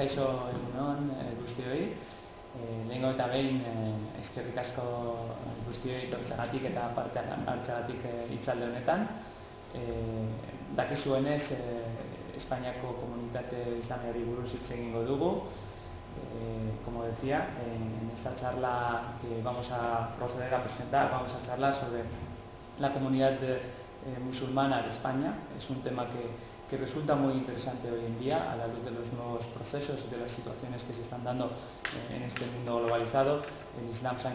Kaixo egunon guztioi. Lehengo eta behin eskerrik asko guztioi etortzeagatik eta parte hartzeagatik hitzaldi honetan. Dakizuenez, Espainiako komunitate islamiari buruz hitz egingo dugu. Como decía, en esta charla que vamos a proceder a presentar, vamos a charlar sobre la comunidad musulmana de España. Es un tema que resulta muy interesante hoy en día a la luz de los nuevos procesos y de las situaciones que se están dando en este mundo globalizado. El Islam se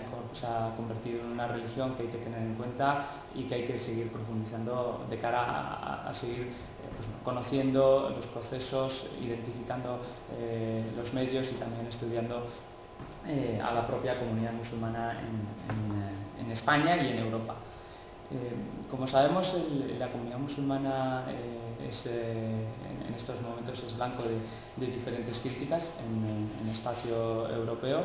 ha convertido en una religión que hay que tener en cuenta y que hay que seguir profundizando de cara a seguir conociendo los procesos, identificando los medios y también estudiando a la propia comunidad musulmana en España y en Europa. Como sabemos, la comunidad musulmana en estos momentos es blanco de diferentes críticas en el espacio europeo.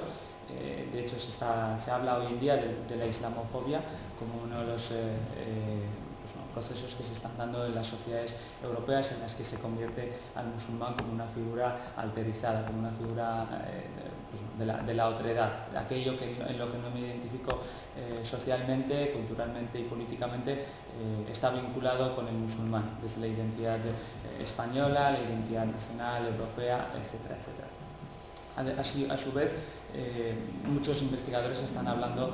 De hecho, se habla hoy en día de la islamofobia como uno de los procesos que se están dando en las sociedades europeas, en las que se convierte al musulmán como una figura alterizada, como una figura de la otredad, de aquello en lo que no me identifico socialmente, culturalmente y políticamente, está vinculado con el musulmán, desde la identidad española, la identidad nacional, europea, etcétera, etcétera. A su vez, muchos investigadores están hablando,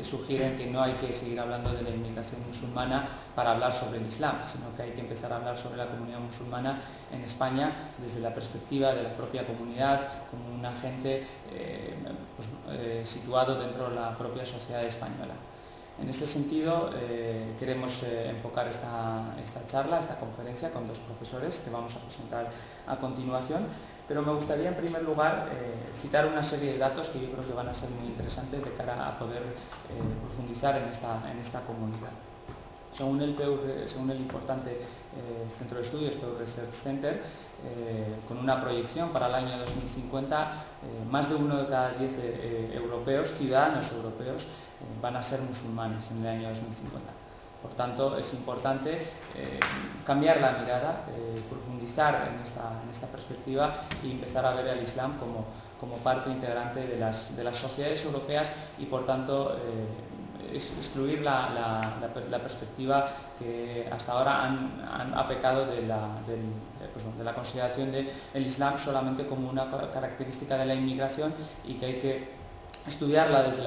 sugieren que no hay que seguir hablando de la inmigración musulmana para hablar sobre el Islam, sino que hay que empezar a hablar sobre la comunidad musulmana en España desde la perspectiva de la propia comunidad, como un agente situado dentro de la propia sociedad española. En este sentido, queremos enfocar esta charla, esta conferencia con dos profesores que vamos a presentar a continuación, pero me gustaría en primer lugar citar una serie de datos que yo creo que van a ser muy interesantes de cara a poder profundizar en esta comunidad. Según el importante Centro de Estudios, Pew Research Center, con una proyección para el año 2050, más de 1 de cada 10 europeos, ciudadanos europeos, van a ser musulmanes en el año 2050. Por tanto, es importante cambiar la mirada, profundizar en esta perspectiva y empezar a ver al Islam como parte integrante de las sociedades europeas y, por tanto, excluir la perspectiva que hasta ahora ha pecado de la consideración del Islam solamente como una característica de la inmigración y que hay que estudiarla desde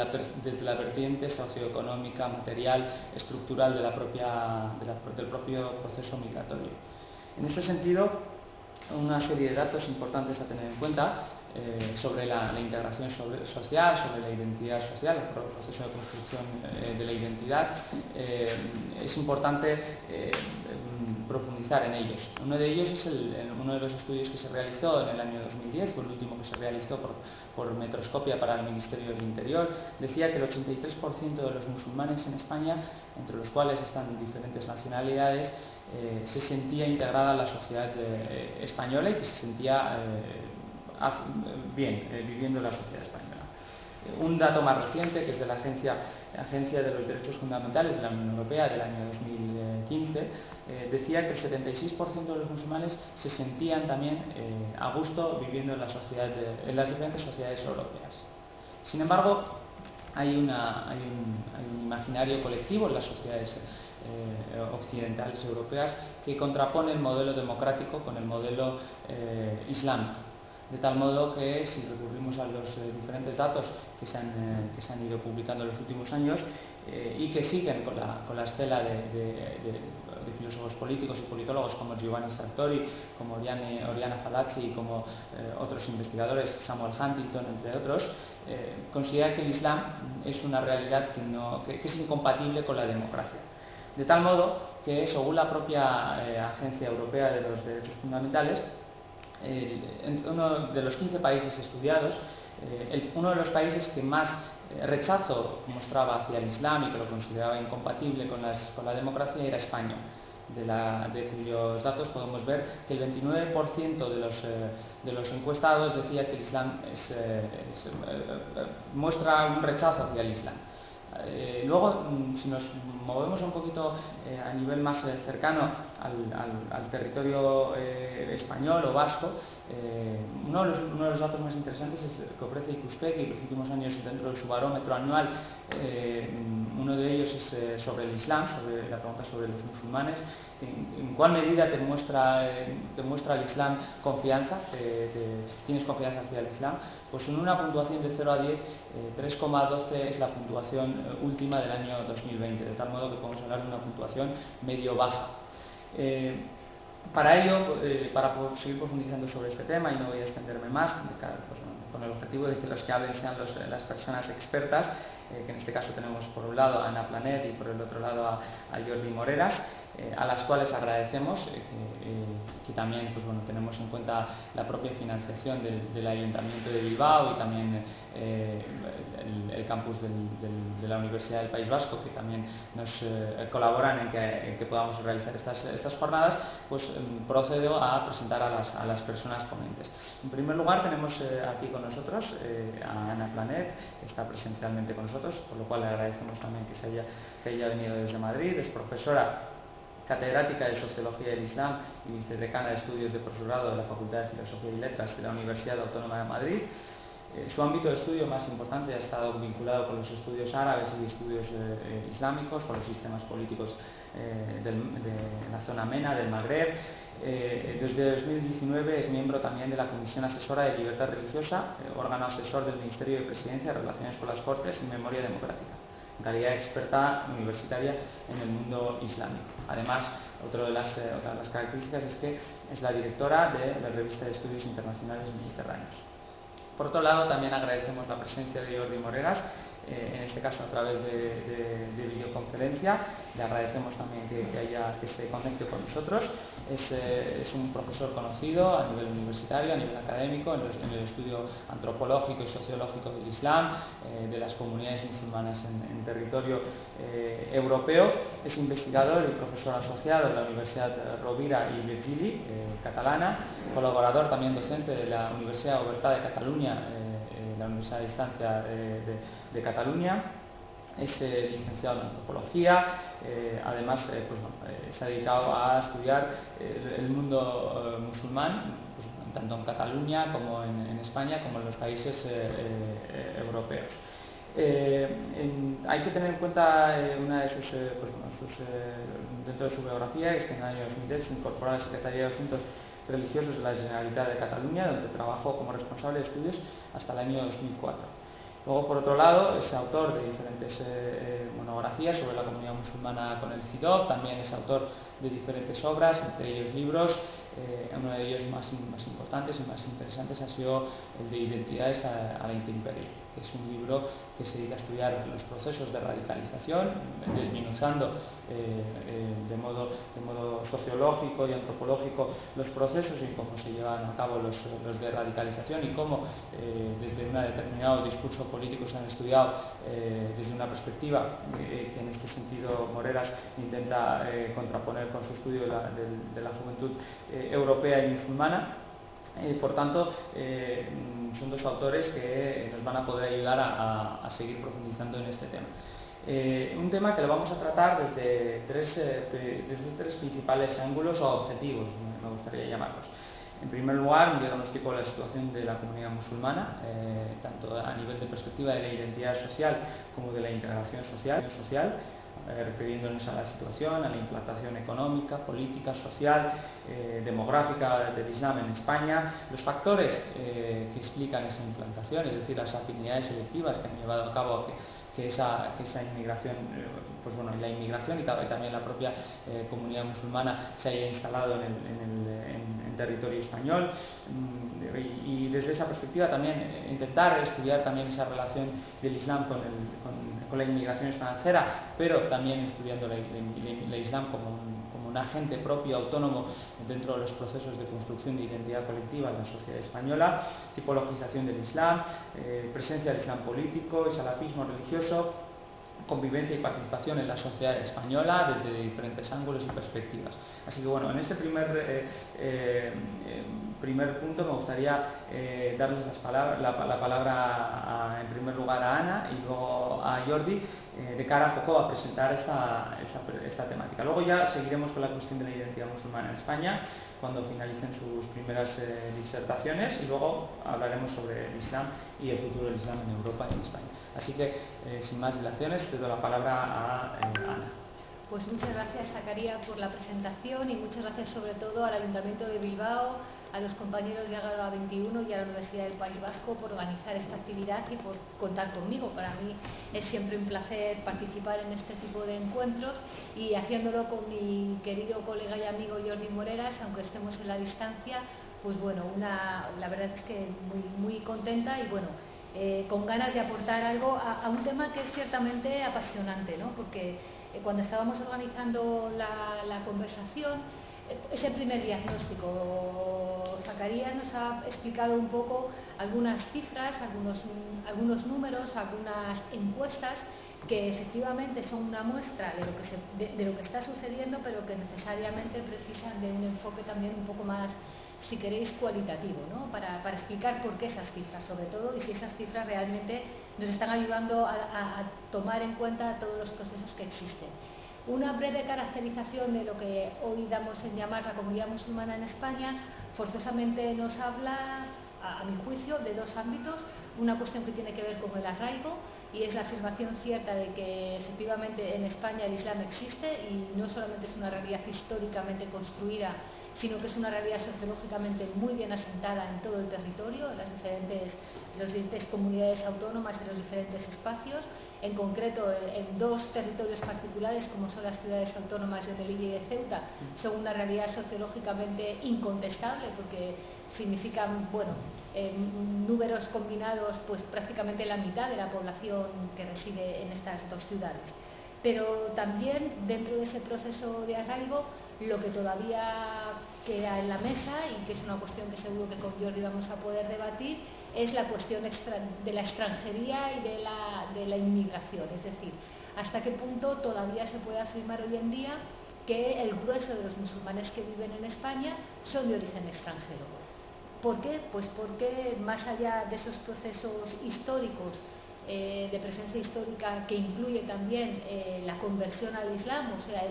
la vertiente socioeconómica, material, estructural del propio proceso migratorio. En este sentido, una serie de datos importantes a tener en cuenta sobre la integración social, sobre la identidad social, el proceso de construcción de la identidad. Es importante profundizar en ellos. Uno de ellos es uno de los estudios que se realizó en el año 2010, fue el último que se realizó por Metroscopia para el Ministerio del Interior. Decía que el 83% de los musulmanes en España, entre los cuales están diferentes nacionalidades, se sentía integrada a la sociedad española y que se sentía bien viviendo en la sociedad española. Un dato más reciente, que es de la Agencia de los Derechos Fundamentales de la Unión Europea del año 2015, decía que el 76% de los musulmanes se sentían también a gusto viviendo en las diferentes sociedades europeas. Sin embargo, hay un imaginario colectivo en las sociedades occidentales europeas que contrapone el modelo democrático con el modelo islámico. De tal modo que, si recurrimos a los diferentes datos que se han ido publicando en los últimos años y que siguen con la estela de filósofos políticos y politólogos como Giovanni Sartori, como Oriana Fallaci y como otros investigadores, Samuel Huntington, entre otros, considera que el Islam es una realidad que es incompatible con la democracia. De tal modo que, según la propia Agencia Europea de los Derechos Fundamentales, uno de los 15 países estudiados, uno de los países que más rechazo mostraba hacia el Islam y que lo consideraba incompatible con la democracia era España, de cuyos datos podemos ver que el 29% de los encuestados decía que el Islam muestra un rechazo hacia el Islam. Luego, si nos movemos un poquito a nivel más cercano al territorio español o vasco, uno de los datos más interesantes es que ofrece Ikuspegi en los últimos años dentro de su barómetro anual. Uno de ellos es sobre el Islam, sobre la pregunta sobre los musulmanes, en cuál medida te muestra el Islam confianza, tienes confianza hacia el Islam. Pues en una puntuación de 0 a 10, 3,12 es la puntuación última del año 2020, de tal modo que podemos hablar de una puntuación medio-baja. Para ello, para seguir profundizando sobre este tema, y no voy a extenderme más, pues, con el objetivo de que los que hablen sean las personas expertas, que en este caso tenemos por un lado a Ana Planet y por el otro lado a Jordi Moreras, a las cuales agradecemos que también pues, bueno, tenemos en cuenta la propia financiación del Ayuntamiento de Bilbao y también el campus de la Universidad del País Vasco, que también nos colaboran en que podamos realizar estas jornadas. Pues procedo a presentar a las personas ponentes. En primer lugar tenemos aquí con nosotros a Ana Planet, que está presencialmente con nosotros, por lo cual le agradecemos también que haya venido desde Madrid. Es profesora catedrática de Sociología del Islam y vicedecana de Estudios de Posgrado de la Facultad de Filosofía y Letras de la Universidad Autónoma de Madrid. Su ámbito de estudio más importante ha estado vinculado con los estudios árabes y estudios islámicos, con los sistemas políticos de la zona MENA, del Magreb. Desde 2019 es miembro también de la Comisión Asesora de Libertad Religiosa, órgano asesor del Ministerio de Presidencia, Relaciones con las Cortes y Memoria Democrática, en calidad de experta universitaria en el mundo islámico. Además, otra de las características es que es la directora de la Revista de Estudios Internacionales Mediterráneos. Por otro lado, también agradecemos la presencia de Jordi Moreras, en este caso a través de videoconferencia. Le agradecemos también que se conecte con nosotros. Es un profesor conocido a nivel universitario, a nivel académico, en el estudio antropológico y sociológico del Islam, de las comunidades musulmanas en territorio europeo. Es investigador y profesor asociado en la Universidad Rovira i Virgili, catalana, colaborador también docente de la Universidad Oberta de Cataluña, la Universidad de Distancia de Cataluña. Es licenciado en antropología, además pues, se ha dedicado a estudiar el mundo musulmán, pues, tanto en Cataluña como en España, como en los países europeos. Hay que tener en cuenta una de dentro de su biografía, es que en el año 2010 se incorporó a la Secretaría de Asuntos Religiosos de la Generalitat de Cataluña, donde trabajó como responsable de estudios hasta el año 2004. Luego, por otro lado, es autor de diferentes monografías sobre la comunidad musulmana con el CIDOB, también es autor de diferentes obras, entre ellos libros. Uno de ellos más importantes y más interesantes ha sido el de Identidades a la Intemperie, que es un libro que se dedica a estudiar los procesos de radicalización, desminuzando de modo sociológico y antropológico los procesos y cómo se llevan a cabo los de radicalización y cómo desde un determinado discurso político se han estudiado desde una perspectiva que en este sentido Moreras intenta contraponer con su estudio de la juventud europea y musulmana. Por tanto, son dos autores que nos van a poder ayudar a seguir profundizando en este tema. Un tema que lo vamos a tratar desde tres principales ángulos o objetivos, me gustaría llamarlos. En primer lugar, un diagnóstico de la situación de la comunidad musulmana, tanto a nivel de perspectiva de la identidad social como de la integración social, refiriéndonos a la situación, a la implantación económica, política, social, demográfica del Islam en España, los factores que explican esa implantación, es decir, las afinidades selectivas que han llevado a cabo que esa inmigración, pues bueno, la inmigración y también la propia comunidad musulmana se haya instalado en territorio español, y desde esa perspectiva también intentar estudiar también esa relación del Islam con la inmigración extranjera, pero también estudiando la Islam como un agente propio, autónomo dentro de los procesos de construcción de identidad colectiva en la sociedad española, tipologización del Islam, presencia del Islam político, salafismo religioso, convivencia y participación en la sociedad española desde diferentes ángulos y perspectivas. Así que bueno, en este primer punto me gustaría darles la palabra en primer lugar a Ana y luego a Jordi, de cara un poco a presentar esta temática. Luego ya seguiremos con la cuestión de la identidad musulmana en España cuando finalicen sus primeras disertaciones, y luego hablaremos sobre el Islam y el futuro del Islam en Europa y en España. Así que, sin más dilaciones, te doy la palabra a Ana. Pues muchas gracias, Zacarías, por la presentación, y muchas gracias sobre todo al Ayuntamiento de Bilbao, a los compañeros de Agaroa 21 y a la Universidad del País Vasco por organizar esta actividad y por contar conmigo. Para mí es siempre un placer participar en este tipo de encuentros, y haciéndolo con mi querido colega y amigo Jordi Moreras, aunque estemos en la distancia, pues bueno, la verdad es que muy contenta y bueno, con ganas de aportar algo a un tema que es ciertamente apasionante, ¿no? Porque cuando estábamos organizando la conversación, ese primer diagnóstico, Zacarías nos ha explicado un poco algunas cifras, algunos números, algunas encuestas que efectivamente son una muestra de lo que está sucediendo, pero que necesariamente precisan de un enfoque también un poco más, si queréis, cualitativo, ¿no? Para explicar por qué esas cifras, sobre todo, y si esas cifras realmente nos están ayudando a tomar en cuenta todos los procesos que existen. Una breve caracterización de lo que hoy damos en llamar la comunidad musulmana en España forzosamente nos habla, a mi juicio, de dos ámbitos. Una cuestión que tiene que ver con el arraigo, y es la afirmación cierta de que efectivamente en España el Islam existe, y no solamente es una realidad históricamente construida, sino que es una realidad sociológicamente muy bien asentada en todo el territorio, en las diferentes comunidades autónomas, en los diferentes espacios, en concreto en dos territorios particulares como son las ciudades autónomas de Melilla y de Ceuta. Son una realidad sociológicamente incontestable, porque significan, bueno, números combinados, pues prácticamente la mitad de la población que reside en estas dos ciudades. Pero también dentro de ese proceso de arraigo, lo que todavía queda en la mesa, y que es una cuestión que seguro que con Jordi vamos a poder debatir, es la cuestión de la extranjería y de la inmigración. Es decir, hasta qué punto todavía se puede afirmar hoy en día que el grueso de los musulmanes que viven en España son de origen extranjero. ¿Por qué? Pues porque más allá de esos procesos históricos, de presencia histórica, que incluye también la conversión al Islam, o sea,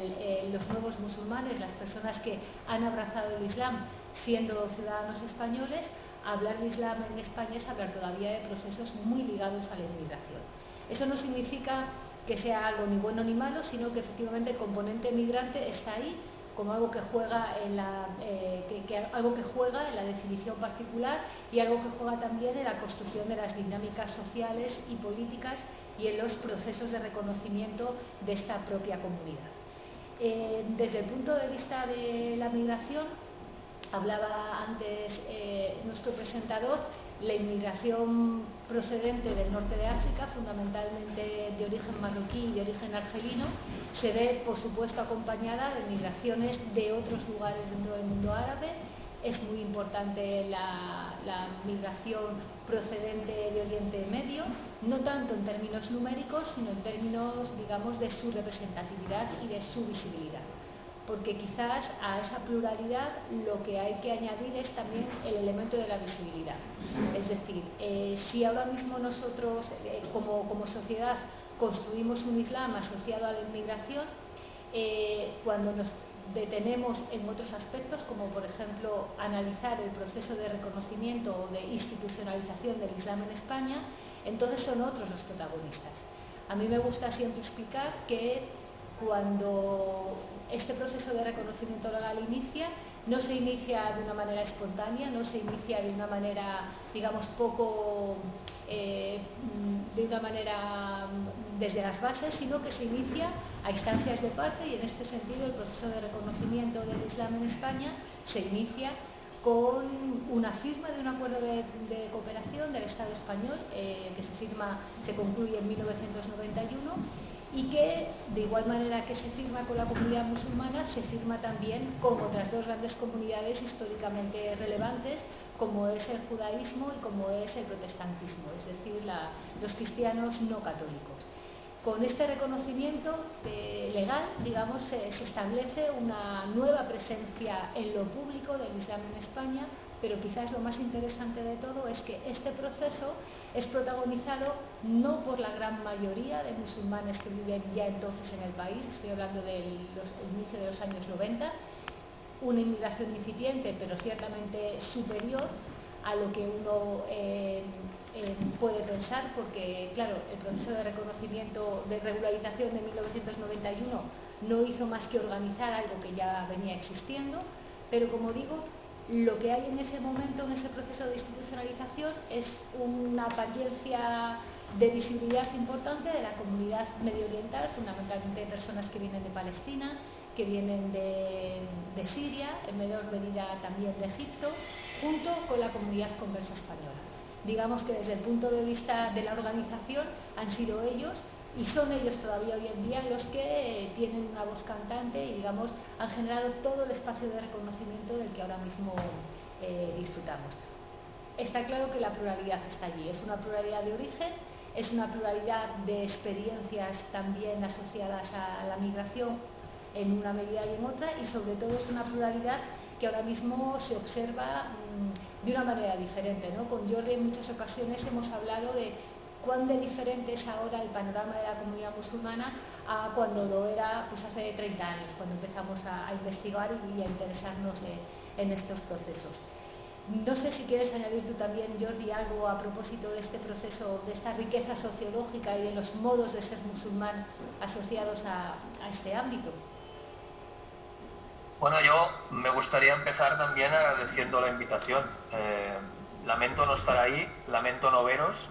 los nuevos musulmanes, las personas que han abrazado el Islam siendo ciudadanos españoles, hablar de Islam en España es hablar todavía de procesos muy ligados a la inmigración. Eso no significa que sea algo ni bueno ni malo, sino que efectivamente el componente migrante está ahí como algo que juega en la definición particular, y algo que juega también en la construcción de las dinámicas sociales y políticas y en los procesos de reconocimiento de esta propia comunidad. Desde el punto de vista de la migración, hablaba antes nuestro presentador, la inmigración procedente del norte de África, fundamentalmente de origen marroquí y de origen argelino, se ve, por supuesto, acompañada de migraciones de otros lugares dentro del mundo árabe. Es muy importante la migración procedente de Oriente Medio, no tanto en términos numéricos, sino en términos, digamos, de su representatividad y de su visibilidad. Porque quizás a esa pluralidad lo que hay que añadir es también el elemento de la visibilidad. Es decir, si ahora mismo nosotros como sociedad construimos un Islam asociado a la inmigración, cuando nos detenemos en otros aspectos, como por ejemplo analizar el proceso de reconocimiento o de institucionalización del Islam en España, entonces son otros los protagonistas. A mí me gusta siempre explicar que cuando este proceso de reconocimiento legal inicia, no se inicia de una manera espontánea, no se inicia de una manera, digamos, de una manera desde las bases, sino que se inicia a instancias de parte, y en este sentido el proceso de reconocimiento del Islam en España se inicia con una firma de un acuerdo de cooperación del Estado español, que se concluye en 1991, y que, de igual manera que se firma con la comunidad musulmana, se firma también con otras dos grandes comunidades históricamente relevantes, como es el judaísmo y como es el protestantismo, es decir, los cristianos no católicos. Con este reconocimiento legal, digamos, se establece una nueva presencia en lo público del Islam en España, pero quizás lo más interesante de todo es que este proceso es protagonizado no por la gran mayoría de musulmanes que viven ya entonces en el país, estoy hablando del inicio de los años 90, una inmigración incipiente, pero ciertamente superior a lo que uno puede pensar, porque claro, el proceso de reconocimiento, de regularización de 1991 no hizo más que organizar algo que ya venía existiendo, pero como digo, lo que hay en ese momento, en ese proceso de institucionalización, es una apariencia de visibilidad importante de la comunidad mediooriental, fundamentalmente personas que vienen de Palestina, que vienen de Siria, en menor medida también de Egipto, junto con la comunidad conversa española. Digamos que desde el punto de vista de la organización han sido ellos y son ellos todavía hoy en día los que tienen una voz cantante y, digamos, han generado todo el espacio de reconocimiento del que ahora mismo disfrutamos. Está claro que la pluralidad está allí, es una pluralidad de origen, es una pluralidad de experiencias también asociadas a la migración en una medida y en otra, y sobre todo es una pluralidad que ahora mismo se observa de una manera diferente, ¿no? Con Jordi en muchas ocasiones hemos hablado de cuán de diferente es ahora el panorama de la comunidad musulmana a cuando lo era pues hace 30 años, cuando empezamos a investigar y a interesarnos en estos procesos. No sé si quieres añadir tú también, Jordi, algo a propósito de este proceso, de esta riqueza sociológica y de los modos de ser musulmán asociados a este ámbito. Bueno, yo me gustaría empezar también agradeciendo la invitación. Lamento no estar ahí, lamento no veros,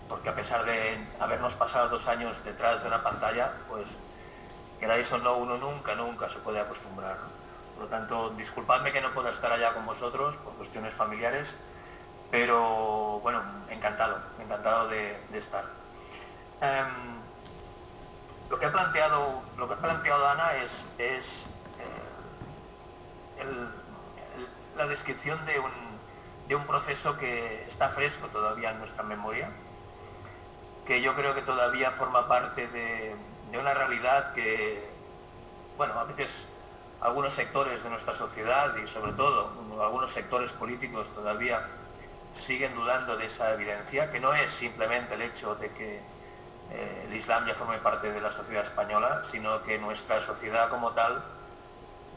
porque a pesar de habernos pasado 2 años detrás de una pantalla, pues queráis o no, uno nunca se puede acostumbrar, ¿no? Por lo tanto, disculpadme que no pueda estar allá con vosotros por cuestiones familiares, pero bueno, encantado de estar. Lo que ha planteado Ana es la descripción de un proceso que está fresco todavía en nuestra memoria, que yo creo que todavía forma parte de una realidad que, bueno, a veces algunos sectores de nuestra sociedad y sobre todo algunos sectores políticos todavía siguen dudando de esa evidencia, que no es simplemente el hecho de que el Islam ya forme parte de la sociedad española, sino que nuestra sociedad como tal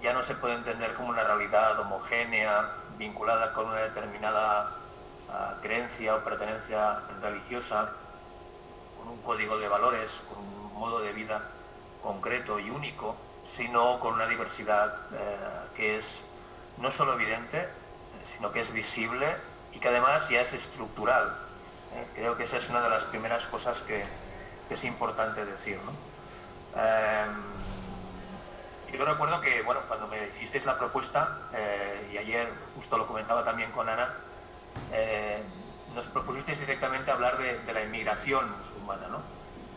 ya no se puede entender como una realidad homogénea, vinculada con una determinada creencia o pertenencia religiosa, con un código de valores, con un modo de vida concreto y único, sino con una diversidad que es no solo evidente, sino que es visible y que además ya es estructural. Creo que esa es una de las primeras cosas que es importante decir, ¿no? Yo recuerdo que, bueno, cuando me hicisteis la propuesta, y ayer justo lo comentaba también con Ana, nos propusisteis directamente hablar de la inmigración musulmana, ¿no?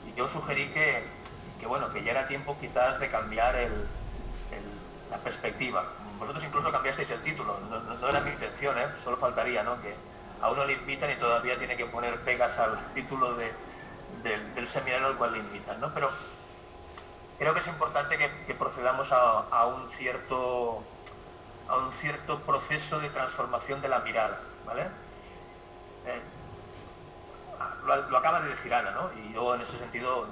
Y yo sugerí que ya era tiempo quizás de cambiar la perspectiva. Vosotros incluso cambiasteis el título, no era mi intención, solo faltaría, ¿no? Que a uno le invitan y todavía tiene que poner pegas al título del seminario al cual le invitan, ¿no? Pero creo que es importante que procedamos a un cierto proceso de transformación de la mirada, ¿vale? Lo acaba de decir Ana, ¿no? Y yo en ese sentido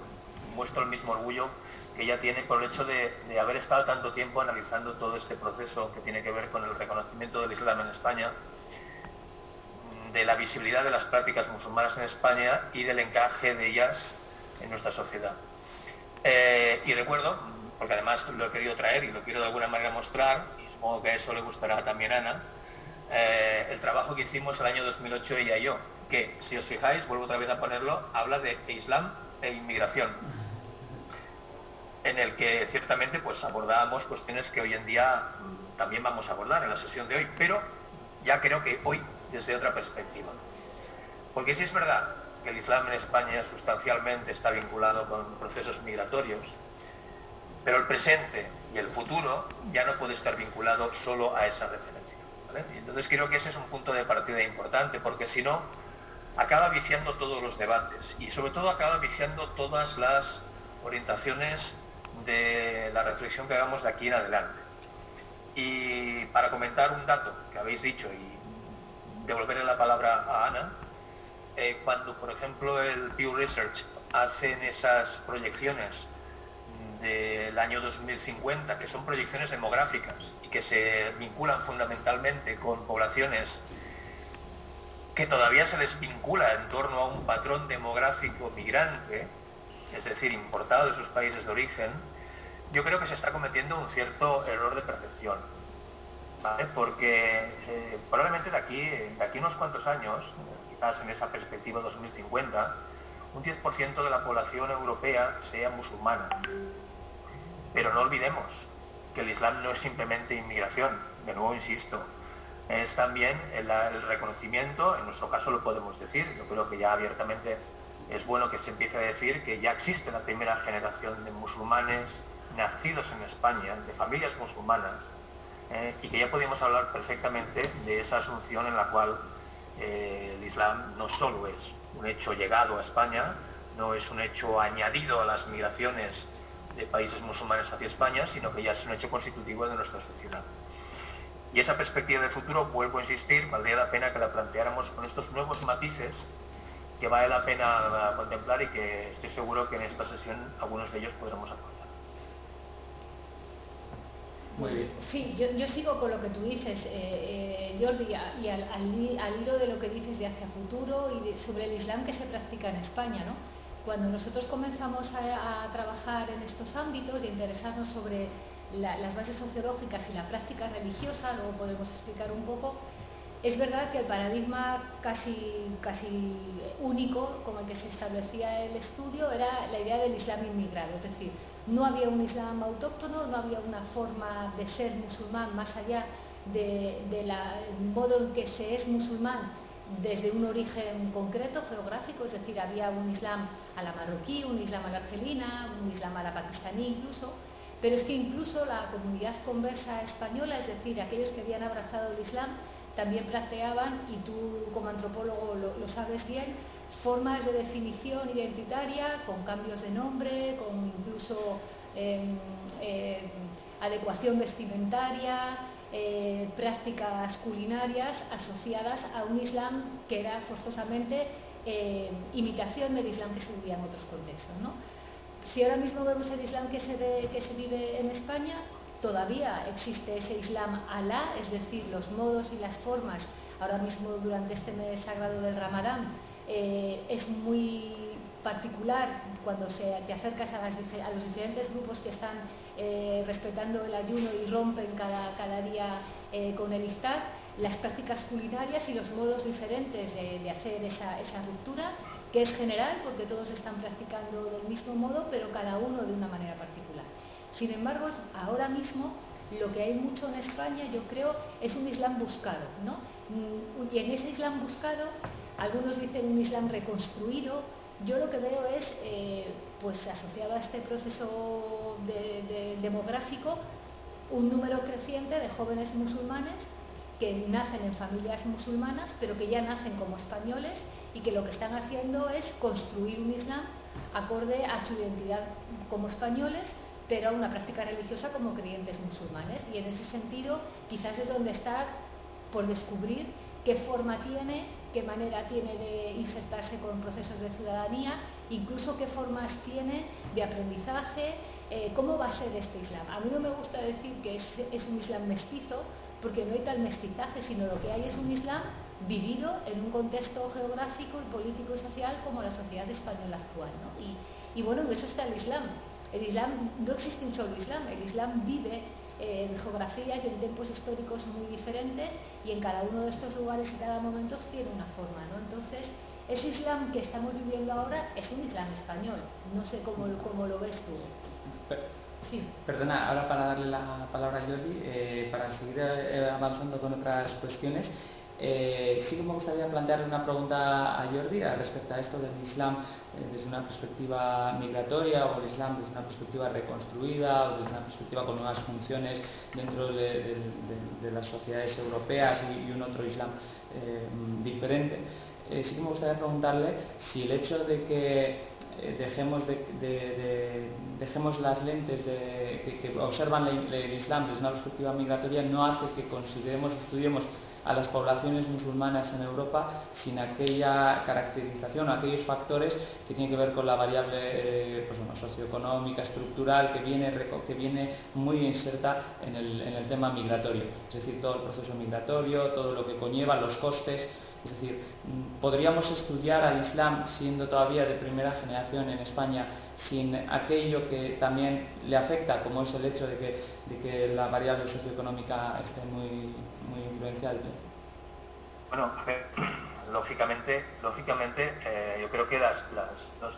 muestro el mismo orgullo que ella tiene por el hecho de haber estado tanto tiempo analizando todo este proceso que tiene que ver con el reconocimiento del Islam en España, de la visibilidad de las prácticas musulmanas en España y del encaje de ellas en nuestra sociedad. Y recuerdo, porque además lo he querido traer y lo quiero de alguna manera mostrar, y supongo que a eso le gustará también a Ana, el trabajo que hicimos el año 2008 ella y yo, que si os fijáis, vuelvo otra vez a ponerlo, habla de Islam e inmigración, en el que ciertamente pues abordábamos cuestiones que hoy en día también vamos a abordar en la sesión de hoy, pero ya creo que hoy desde otra perspectiva. Porque sí es verdad que el Islam en España sustancialmente está vinculado con procesos migratorios, pero el presente y el futuro ya no puede estar vinculado solo a esa referencia, ¿vale? Y entonces creo que ese es un punto de partida importante, porque si no, acaba viciando todos los debates y sobre todo acaba viciando todas las orientaciones de la reflexión que hagamos de aquí en adelante. Y para comentar un dato que habéis dicho y devolverle la palabra a Ana, cuando por ejemplo el Pew Research hacen esas proyecciones del año 2050, que son proyecciones demográficas y que se vinculan fundamentalmente con poblaciones que todavía se les vincula en torno a un patrón demográfico migrante, es decir, importado de sus países de origen, yo creo que se está cometiendo un cierto error de percepción, ¿vale? Porque probablemente de aquí unos cuantos años, quizás en esa perspectiva 2050, un 10% de la población europea sea musulmana. Pero no olvidemos que el Islam no es simplemente inmigración, de nuevo insisto, es también el reconocimiento, en nuestro caso lo podemos decir, yo creo que ya abiertamente es bueno que se empiece a decir que ya existe la primera generación de musulmanes nacidos en España, de familias musulmanas, y que ya podemos hablar perfectamente de esa asunción en la cual el Islam no solo es un hecho llegado a España, no es un hecho añadido a las migraciones de países musulmanes hacia España, sino que ya es un hecho constitutivo de nuestra sociedad. Y esa perspectiva de futuro, vuelvo a insistir, valdría la pena que la planteáramos con estos nuevos matices que vale la pena contemplar y que estoy seguro que en esta sesión algunos de ellos podremos apoyar. Muy bien. Sí, yo sigo con lo que tú dices, Jordi, y al hilo de lo que dices de hacia futuro y sobre el Islam que se practica en España, ¿no? Cuando nosotros comenzamos a trabajar en estos ámbitos y a interesarnos sobre las bases sociológicas y la práctica religiosa, luego podemos explicar un poco, es verdad que el paradigma casi único con el que se establecía el estudio era la idea del Islam inmigrado, es decir, no había un Islam autóctono, no había una forma de ser musulmán más allá del modo en que se es musulmán desde un origen concreto, geográfico, es decir, había un Islam a la marroquí, un Islam a la argelina, un Islam a la pakistaní incluso, pero es que incluso la comunidad conversa española, es decir, aquellos que habían abrazado el Islam, también planteaban, y tú como antropólogo lo sabes bien, formas de definición identitaria con cambios de nombre, con incluso adecuación vestimentaria, prácticas culinarias asociadas a un Islam que era forzosamente imitación del Islam que se vivía en otros contextos, ¿no? Si ahora mismo vemos el Islam que se vive en España, todavía existe ese Islam alá, es decir, los modos y las formas, ahora mismo durante este mes sagrado del Ramadán, es muy particular cuando te acercas a los diferentes grupos que están respetando el ayuno y rompen cada día con el iftar, las prácticas culinarias y los modos diferentes de hacer esa ruptura, que es general porque todos están practicando del mismo modo, pero cada uno de una manera particular. Sin embargo, ahora mismo lo que hay mucho en España, yo creo, es un Islam buscado, ¿no? Y en ese Islam buscado, algunos dicen un Islam reconstruido. Yo lo que veo es, pues asociado a este proceso demográfico, un número creciente de jóvenes musulmanes que nacen en familias musulmanas, pero que ya nacen como españoles y que lo que están haciendo es construir un Islam acorde a su identidad como españoles, pero a una práctica religiosa como creyentes musulmanes. Y en ese sentido, quizás es donde está por descubrir qué forma tiene, qué manera tiene de insertarse con procesos de ciudadanía, incluso qué formas tiene de aprendizaje, cómo va a ser este Islam. A mí no me gusta decir que es un Islam mestizo, porque no hay tal mestizaje, sino lo que hay es un Islam vivido en un contexto geográfico y político y social como la sociedad española actual, ¿no? Y bueno, en eso está el Islam. El Islam, no existe un solo Islam, el Islam vive en geografías y en tiempos históricos muy diferentes, y en cada uno de estos lugares y cada momento tiene una forma, ¿no? Entonces, ese Islam que estamos viviendo ahora es un Islam español. No sé cómo lo ves tú. Sí. Perdona, ahora para darle la palabra a Jordi, para seguir avanzando con otras cuestiones, Sí que me gustaría plantearle una pregunta a Jordi respecto a esto del Islam desde una perspectiva migratoria, o el Islam desde una perspectiva reconstruida, o desde una perspectiva con nuevas funciones dentro de las sociedades europeas, y un otro Islam diferente. Sí que me gustaría preguntarle si el hecho de que dejemos las lentes que observan el Islam desde una perspectiva migratoria no hace que consideremos o estudiemos a las poblaciones musulmanas en Europa sin aquella caracterización o aquellos factores que tienen que ver con la variable socioeconómica, estructural, que viene muy inserta en el tema migratorio, es decir, todo el proceso migratorio, todo lo que conlleva, los costes. Es decir, ¿podríamos estudiar al Islam siendo todavía de primera generación en España sin aquello que también le afecta, como es el hecho de que la variable socioeconómica esté muy influenciable? Bueno, lógicamente yo creo que las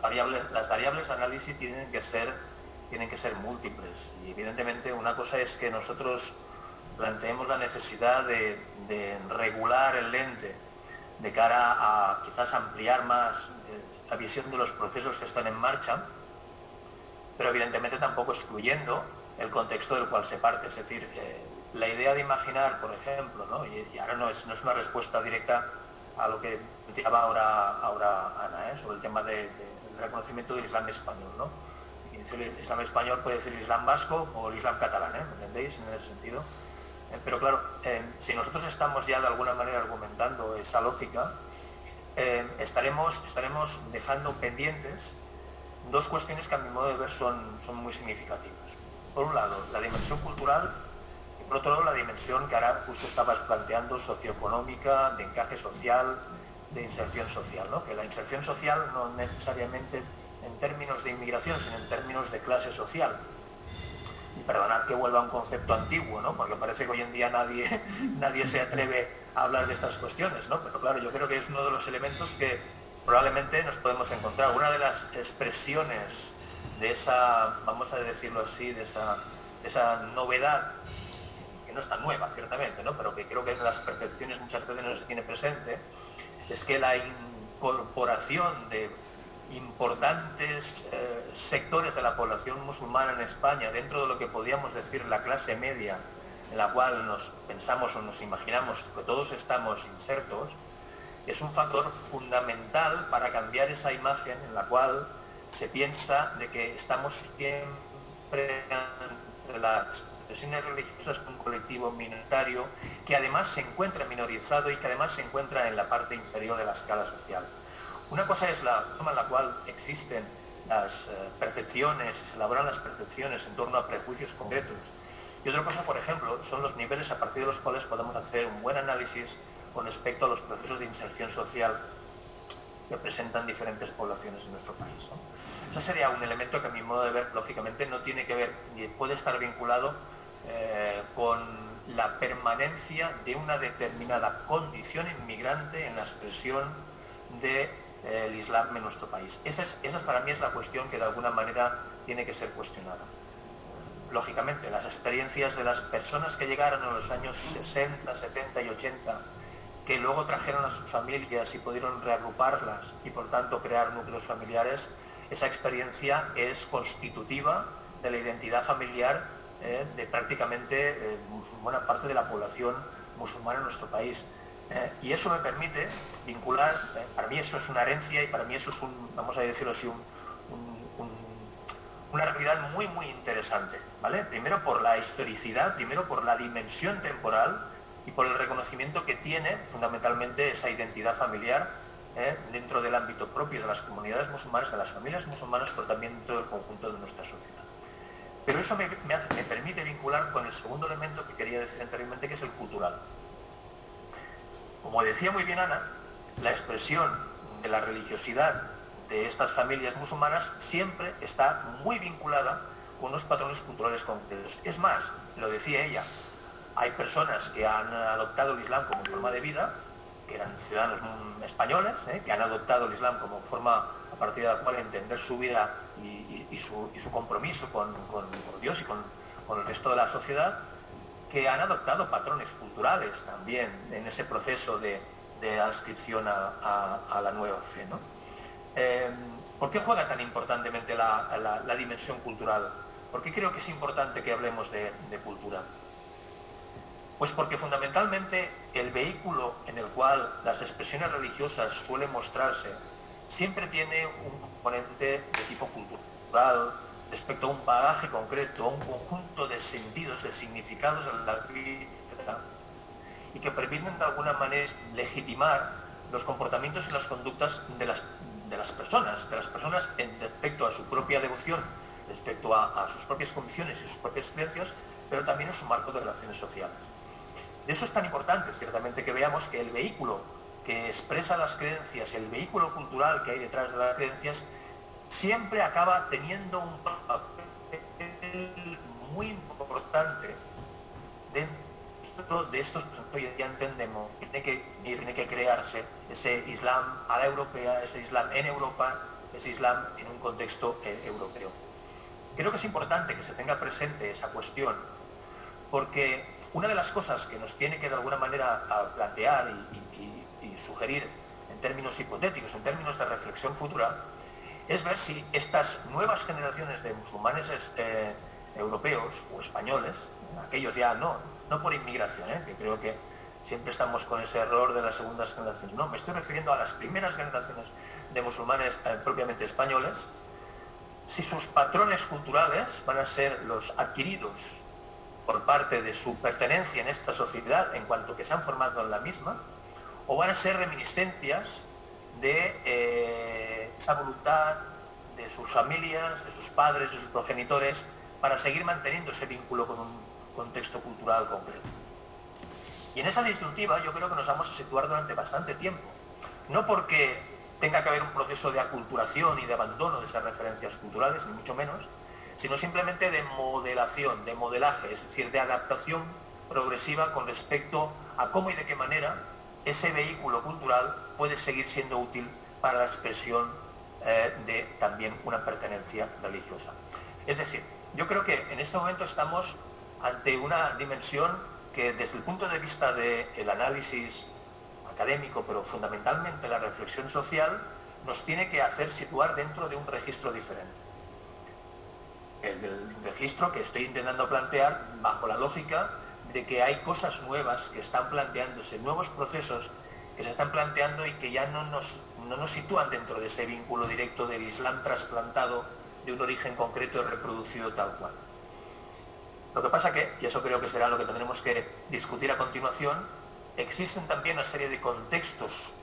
variables de análisis tienen que ser múltiples, y evidentemente una cosa es que nosotros planteemos la necesidad de regular el lente de cara a quizás ampliar más la visión de los procesos que están en marcha, pero evidentemente tampoco excluyendo el contexto del cual se parte. Es decir, la idea de imaginar, por ejemplo, ¿no? Y ahora no es una respuesta directa a lo que mencionaba ahora Ana, sobre el tema del reconocimiento del Islam español, ¿no? Y decir el Islam español puede decir el Islam vasco o el Islam catalán, ¿me entendéis? En ese sentido. Pero claro, si nosotros estamos ya de alguna manera argumentando esa lógica, estaremos dejando pendientes dos cuestiones que a mi modo de ver son muy significativas. Por un lado, la dimensión cultural, y por otro lado, la dimensión que ahora justo estabas planteando, socioeconómica, de encaje social, de inserción social, ¿no? Que la inserción social no necesariamente en términos de inmigración, sino en términos de clase social. Y perdonad que vuelva a un concepto antiguo, ¿no? Porque parece que hoy en día nadie se atreve a hablar de estas cuestiones, ¿no? Pero claro, yo creo que es uno de los elementos que probablemente nos podemos encontrar. Una de las expresiones de esa, vamos a decirlo así, de esa novedad, que no es tan nueva, ciertamente, ¿no? Pero que creo que en las percepciones muchas veces no se tiene presente, es que la incorporación de importantes sectores de la población musulmana en España dentro de lo que podríamos decir la clase media, en la cual nos pensamos o nos imaginamos que todos estamos insertos, es un factor fundamental para cambiar esa imagen en la cual se piensa de que estamos siempre entre las expresiones religiosas de un colectivo minoritario que además se encuentra minorizado y que además se encuentra en la parte inferior de la escala social. Una cosa es la forma en la cual existen las percepciones, se elaboran las percepciones en torno a prejuicios concretos. Y otra cosa, por ejemplo, son los niveles a partir de los cuales podemos hacer un buen análisis con respecto a los procesos de inserción social que presentan diferentes poblaciones en nuestro país, ¿no? Ese sería un elemento que a mi modo de ver, lógicamente, no tiene que ver ni puede estar vinculado con la permanencia de una determinada condición inmigrante en la expresión del Islam en nuestro país. Esa para mí es la cuestión que de alguna manera tiene que ser cuestionada. Lógicamente, las experiencias de las personas que llegaron en los años 60, 70 y 80, que luego trajeron a sus familias y pudieron reagruparlas y por tanto crear núcleos familiares, esa experiencia es constitutiva de la identidad familiar de prácticamente buena parte de la población musulmana en nuestro país. Y eso me permite vincular, para mí eso es una herencia y para mí eso es vamos a decirlo así, una realidad muy muy interesante, ¿vale? Primero por la historicidad, primero por la dimensión temporal y por el reconocimiento que tiene fundamentalmente esa identidad familiar dentro del ámbito propio de las comunidades musulmanas, de las familias musulmanas, pero también dentro del conjunto de nuestra sociedad. Pero eso me permite vincular con el segundo elemento que quería decir anteriormente, que es el cultural. Como decía muy bien Ana, la expresión de la religiosidad de estas familias musulmanas siempre está muy vinculada con unos patrones culturales concretos. Es más, lo decía ella, hay personas que han adoptado el Islam como forma de vida, que eran ciudadanos españoles, que han adoptado el Islam como forma a partir de la cual entender su vida y su compromiso con Dios y con el resto de la sociedad, que han adoptado patrones culturales también en ese proceso de adscripción a la nueva fe, ¿no? ¿Por qué juega tan importantemente la dimensión cultural? ¿Por qué creo que es importante que hablemos de cultura? Pues porque fundamentalmente el vehículo en el cual las expresiones religiosas suelen mostrarse siempre tiene un componente de tipo cultural respecto a un bagaje concreto, a un conjunto de sentidos, de significados en la vida, y que permiten de alguna manera legitimar los comportamientos y las conductas de las personas respecto a su propia devoción, respecto a sus propias condiciones y sus propias creencias, pero también en su marco de relaciones sociales. De eso es tan importante, ciertamente, que veamos que el vehículo que expresa las creencias, el vehículo cultural que hay detrás de las creencias, siempre acaba teniendo un papel muy importante dentro de estos que ya entendemos. Tiene que crearse ese Islam a la europea, ese Islam en Europa, ese Islam en un contexto europeo. Creo que es importante que se tenga presente esa cuestión, porque una de las cosas que nos tiene que de alguna manera plantear y sugerir en términos hipotéticos, en términos de reflexión futura, es ver si estas nuevas generaciones de musulmanes europeos o españoles, aquellos ya no por inmigración, que creo que siempre estamos con ese error de las segundas generaciones, no, me estoy refiriendo a las primeras generaciones de musulmanes propiamente españoles, si sus patrones culturales van a ser los adquiridos por parte de su pertenencia en esta sociedad en cuanto que se han formado en la misma, o van a ser reminiscencias de esa voluntad de sus familias, de sus padres, de sus progenitores, para seguir manteniendo ese vínculo con un contexto cultural concreto. Y en esa disyuntiva yo creo que nos vamos a situar durante bastante tiempo, no porque tenga que haber un proceso de aculturación y de abandono de esas referencias culturales, ni mucho menos, sino simplemente de modelación, de modelaje, es decir, de adaptación progresiva con respecto a cómo y de qué manera ese vehículo cultural puede seguir siendo útil para la expresión de también una pertenencia religiosa. Es decir, yo creo que en este momento estamos ante una dimensión que desde el punto de vista del análisis académico, pero fundamentalmente la reflexión social, nos tiene que hacer situar dentro de un registro diferente. El del registro que estoy intentando plantear bajo la lógica de que hay cosas nuevas que están planteándose, nuevos procesos que se están planteando y que ya no nos sitúan dentro de ese vínculo directo del Islam trasplantado de un origen concreto y reproducido tal cual. Lo que pasa que, y eso creo que será lo que tendremos que discutir a continuación, existen también una serie de contextos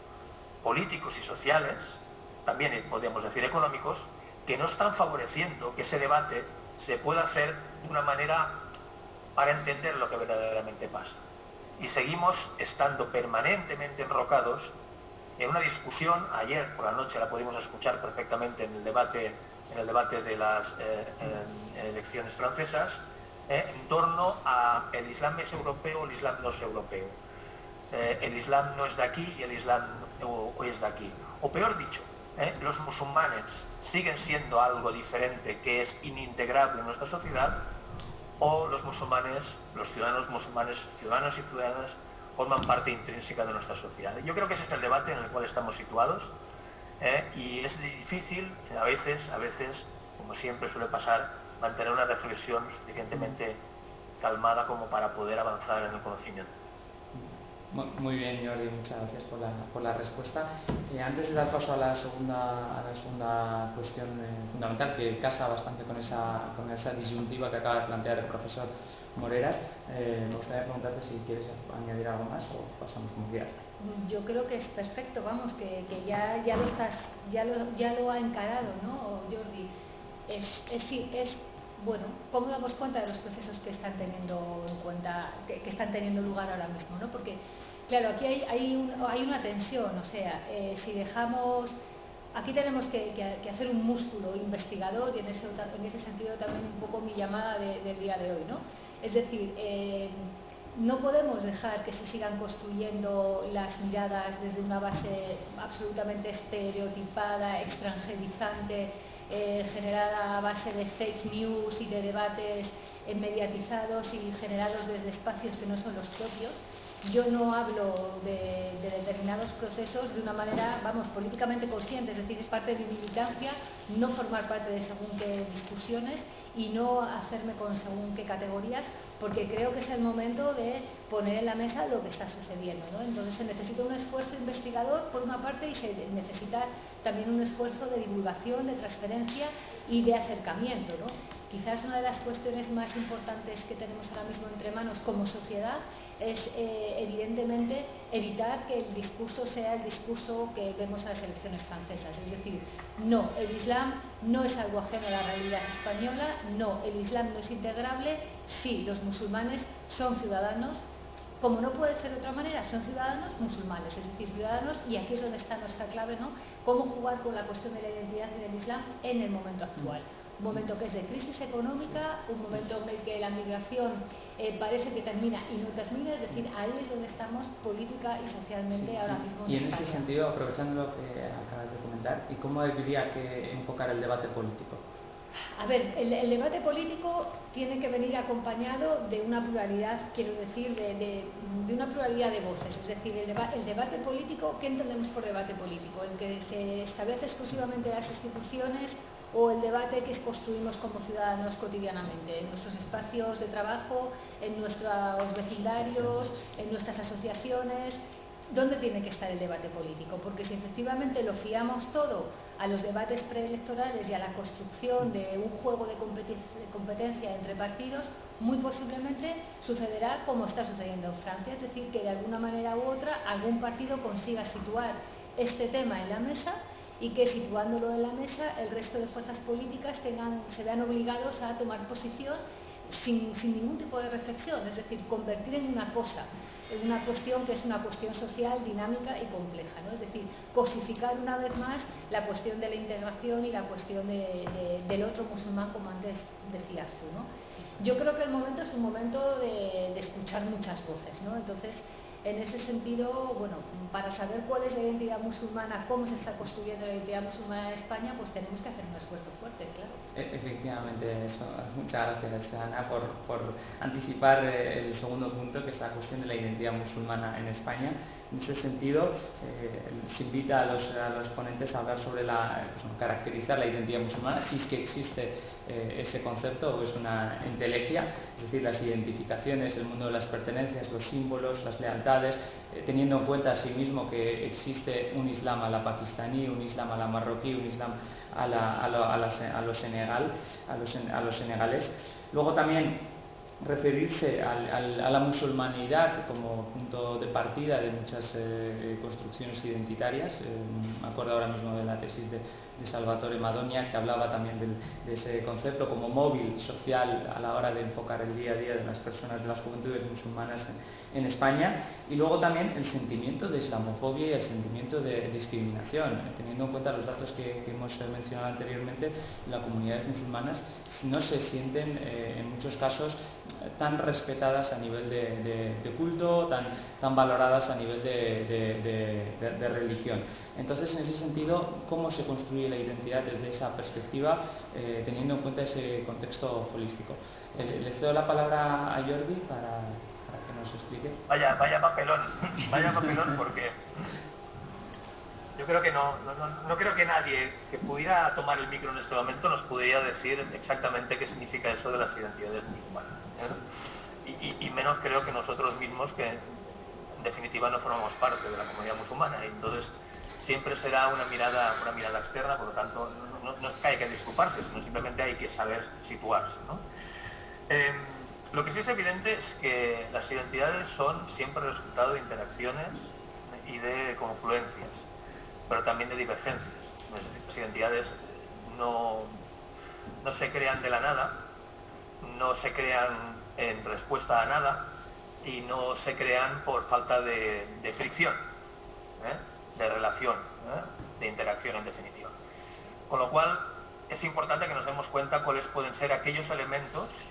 políticos y sociales, también podríamos decir económicos, que no están favoreciendo que ese debate se pueda hacer de una manera para entender lo que verdaderamente pasa. Y seguimos estando permanentemente enrocados en una discusión. Ayer por la noche la pudimos escuchar perfectamente en el debate de las elecciones francesas, en torno a el Islam es europeo o el Islam no es europeo. El Islam no es de aquí y el Islam no es de aquí. O peor dicho, los musulmanes siguen siendo algo diferente que es inintegrable en nuestra sociedad, o los musulmanes, los ciudadanos musulmanes, ciudadanos y ciudadanas, forman parte intrínseca de nuestra sociedad. Yo creo que ese es el debate en el cual estamos situados, y es difícil a veces, como siempre suele pasar, mantener una reflexión suficientemente calmada como para poder avanzar en el conocimiento. Muy bien, Jordi, muchas gracias por la respuesta. Antes de dar paso a la segunda cuestión fundamental, que casa bastante con esa disyuntiva que acaba de plantear el profesor Moreras, me gustaría preguntarte si quieres añadir algo más o pasamos como quieras. Yo creo que es perfecto, vamos, que ya lo ha encarado, ¿no, Jordi? Bueno, ¿cómo damos cuenta de los procesos que están teniendo que están teniendo lugar ahora mismo, ¿no? Porque, claro, aquí hay una tensión, o sea, si dejamos... Aquí tenemos que hacer un músculo investigador, y en ese sentido también un poco mi llamada del día de hoy, ¿no? Es decir, no podemos dejar que se sigan construyendo las miradas desde una base absolutamente estereotipada, extranjerizante, generada a base de fake news y de debates mediatizados y generados desde espacios que no son los propios. Yo no hablo de determinados procesos de una manera, vamos, políticamente consciente, es decir, es parte de mi militancia no formar parte de según qué discusiones y no hacerme con según qué categorías, porque creo que es el momento de poner en la mesa lo que está sucediendo, ¿no? Entonces se necesita un esfuerzo investigador por una parte y se necesita también un esfuerzo de divulgación, de transferencia y de acercamiento, ¿no? Quizás una de las cuestiones más importantes que tenemos ahora mismo entre manos como sociedad es evidentemente evitar que el discurso sea el discurso que vemos en las elecciones francesas, es decir, no, el Islam no es algo ajeno a la realidad española, no, el Islam no es integrable, sí, los musulmanes son ciudadanos, como no puede ser de otra manera, son ciudadanos musulmanes, es decir, ciudadanos, y aquí es donde está nuestra clave, ¿no? Cómo jugar con la cuestión de la identidad y del Islam en el momento actual. Un momento que es de crisis económica, un momento en el que la migración parece que termina y no termina, es decir, ahí es donde estamos política y socialmente ahora mismo en Y en España. ese sentido, aprovechando lo que acabas de comentar, ¿y cómo habría que enfocar el debate político? A ver, el debate político tiene que venir acompañado de una pluralidad, quiero decir, de una pluralidad de voces. Es decir, el debate político, ¿qué entendemos por debate político? El que se establece exclusivamente en las instituciones o el debate que construimos como ciudadanos cotidianamente, en nuestros espacios de trabajo, en nuestros vecindarios, en nuestras asociaciones. ¿Dónde tiene que estar el debate político? Porque si efectivamente lo fiamos todo a los debates preelectorales y a la construcción de un juego de competencia entre partidos, muy posiblemente sucederá como está sucediendo en Francia, es decir, que de alguna manera u otra algún partido consiga situar este tema en la mesa y que situándolo en la mesa el resto de fuerzas políticas se vean obligados a tomar posición sin ningún tipo de reflexión, es decir, convertir en una cosa, en una cuestión que es una cuestión social, dinámica y compleja, ¿no? Es decir, cosificar una vez más la cuestión de la integración y la cuestión del otro musulmán, como antes decías tú, ¿no? Yo creo que el momento es un momento de escuchar muchas voces, ¿no? Entonces, en ese sentido, bueno, para saber cuál es la identidad musulmana, cómo se está construyendo la identidad musulmana en España, pues tenemos que hacer un esfuerzo fuerte, claro. Efectivamente, eso. Muchas gracias, Ana, por anticipar el segundo punto, que es la cuestión de la identidad musulmana en España. En este sentido, se invita a los ponentes a hablar sobre caracterizar la identidad musulmana, si es que existe ese concepto o es una entelequia, es decir, las identificaciones, el mundo de las pertenencias, los símbolos, las lealtades, teniendo en cuenta asimismo que existe un islam a la pakistaní, un islam a la marroquí, un islam a los senegales. Luego también referirse a la musulmanidad como punto de partida de muchas construcciones identitarias. Me acuerdo ahora mismo de la tesis de Salvatore Madonia, que hablaba también de ese concepto como móvil social a la hora de enfocar el día a día de las personas, de las juventudes musulmanas en España. Y luego también el sentimiento de islamofobia y el sentimiento de discriminación, teniendo en cuenta los datos que hemos mencionado anteriormente. Las comunidades musulmanas no se sienten en muchos casos tan respetadas a nivel de culto, tan valoradas a nivel de religión. Entonces, en ese sentido, ¿cómo se construye la identidad desde esa perspectiva, teniendo en cuenta ese contexto holístico? Le cedo la palabra a Jordi para que nos explique. Vaya papelón, porque yo creo que no creo que nadie que pudiera tomar el micro en este momento nos pudiera decir exactamente qué significa eso de las identidades musulmanas, ¿eh? Y menos creo que nosotros mismos, que en definitiva no formamos parte de la comunidad musulmana, y entonces siempre será una mirada externa. Por lo tanto no es que hay que disculparse, sino simplemente hay que saber situarse, ¿no? Lo que sí es evidente es que las identidades son siempre el resultado de interacciones y de confluencias, pero también de divergencias. Es decir, las identidades no se crean de la nada, no se crean en respuesta a nada y no se crean por falta de fricción, de relación, de interacción en definitiva. Con lo cual es importante que nos demos cuenta cuáles pueden ser aquellos elementos,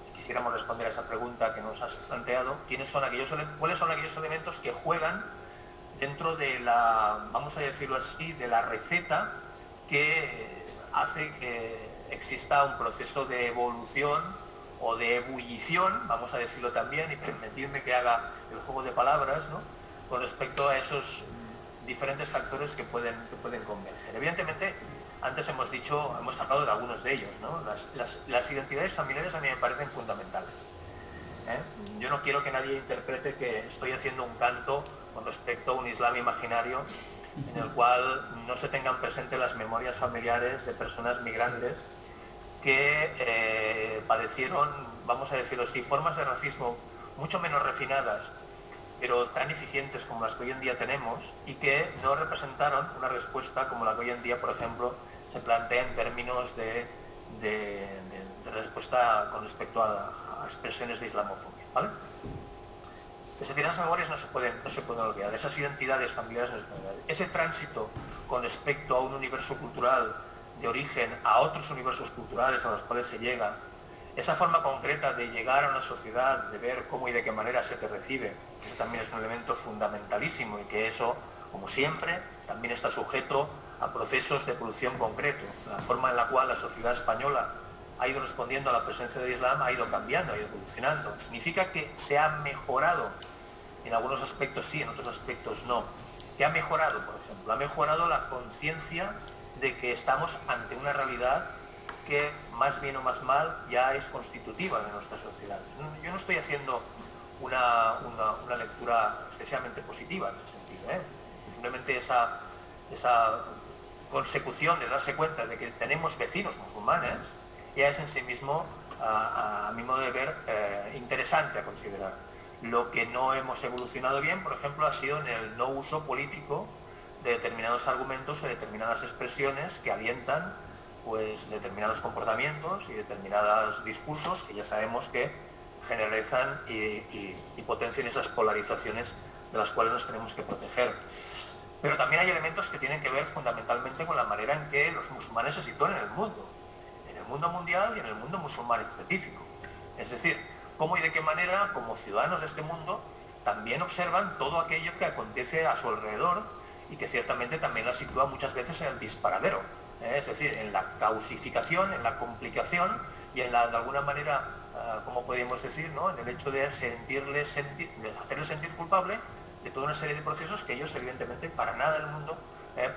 si quisiéramos responder a esa pregunta que nos has planteado, cuáles son aquellos elementos que juegan dentro de vamos a decirlo así, de la receta que hace que exista un proceso de evolución o de ebullición, vamos a decirlo también, y permitirme que haga el juego de palabras, ¿no?, con respecto a esos diferentes factores que pueden converger. Evidentemente, antes hemos hablado de algunos de ellos, ¿no? Las identidades familiares a mí me parecen fundamentales. Yo no quiero que nadie interprete que estoy haciendo un canto con respecto a un Islam imaginario en el cual no se tengan presentes las memorias familiares de personas migrantes que padecieron, vamos a decirlo así, formas de racismo mucho menos refinadas, pero tan eficientes como las que hoy en día tenemos, y que no representaron una respuesta como la que hoy en día, por ejemplo, se plantea en términos de respuesta con respecto a expresiones de islamofobia, ¿vale? Es decir, esas memorias no se pueden olvidar, esas identidades familiares no se pueden olvidar. Ese tránsito con respecto a un universo cultural de origen a otros universos culturales a los cuales se llega, esa forma concreta de llegar a una sociedad, de ver cómo y de qué manera se te recibe, que también es un elemento fundamentalísimo, y que eso, como siempre, también está sujeto a procesos de evolución concreto. La forma en la cual la sociedad española ha ido respondiendo a la presencia del Islam ha ido cambiando, ha ido evolucionando. ¿Significa que se ha mejorado? En algunos aspectos sí, en otros aspectos no. ¿Qué ha mejorado, por ejemplo? Ha mejorado la conciencia de que estamos ante una realidad que, más bien o más mal, ya es constitutiva de nuestra sociedad. Yo no estoy haciendo una lectura excesivamente positiva en ese sentido, Simplemente esa consecución de darse cuenta de que tenemos vecinos musulmanes ya es en sí mismo, a mi modo de ver, interesante a considerar. Lo que no hemos evolucionado bien, por ejemplo, ha sido en el no uso político de determinados argumentos o determinadas expresiones que alientan, pues, determinados comportamientos y determinados discursos que ya sabemos que generalizan y potencian esas polarizaciones de las cuales nos tenemos que proteger. Pero también hay elementos que tienen que ver fundamentalmente con la manera en que los musulmanes se sitúan en el mundo mundial y en el mundo musulmán específico. Es decir, cómo y de qué manera, como ciudadanos de este mundo, también observan todo aquello que acontece a su alrededor, y que ciertamente también la sitúa muchas veces en el disparadero, es decir, en la causificación, en la complicación y en de alguna manera, como podríamos decir, ¿no?, en el hecho de hacerles sentir culpable de toda una serie de procesos que ellos, evidentemente, para nada del mundo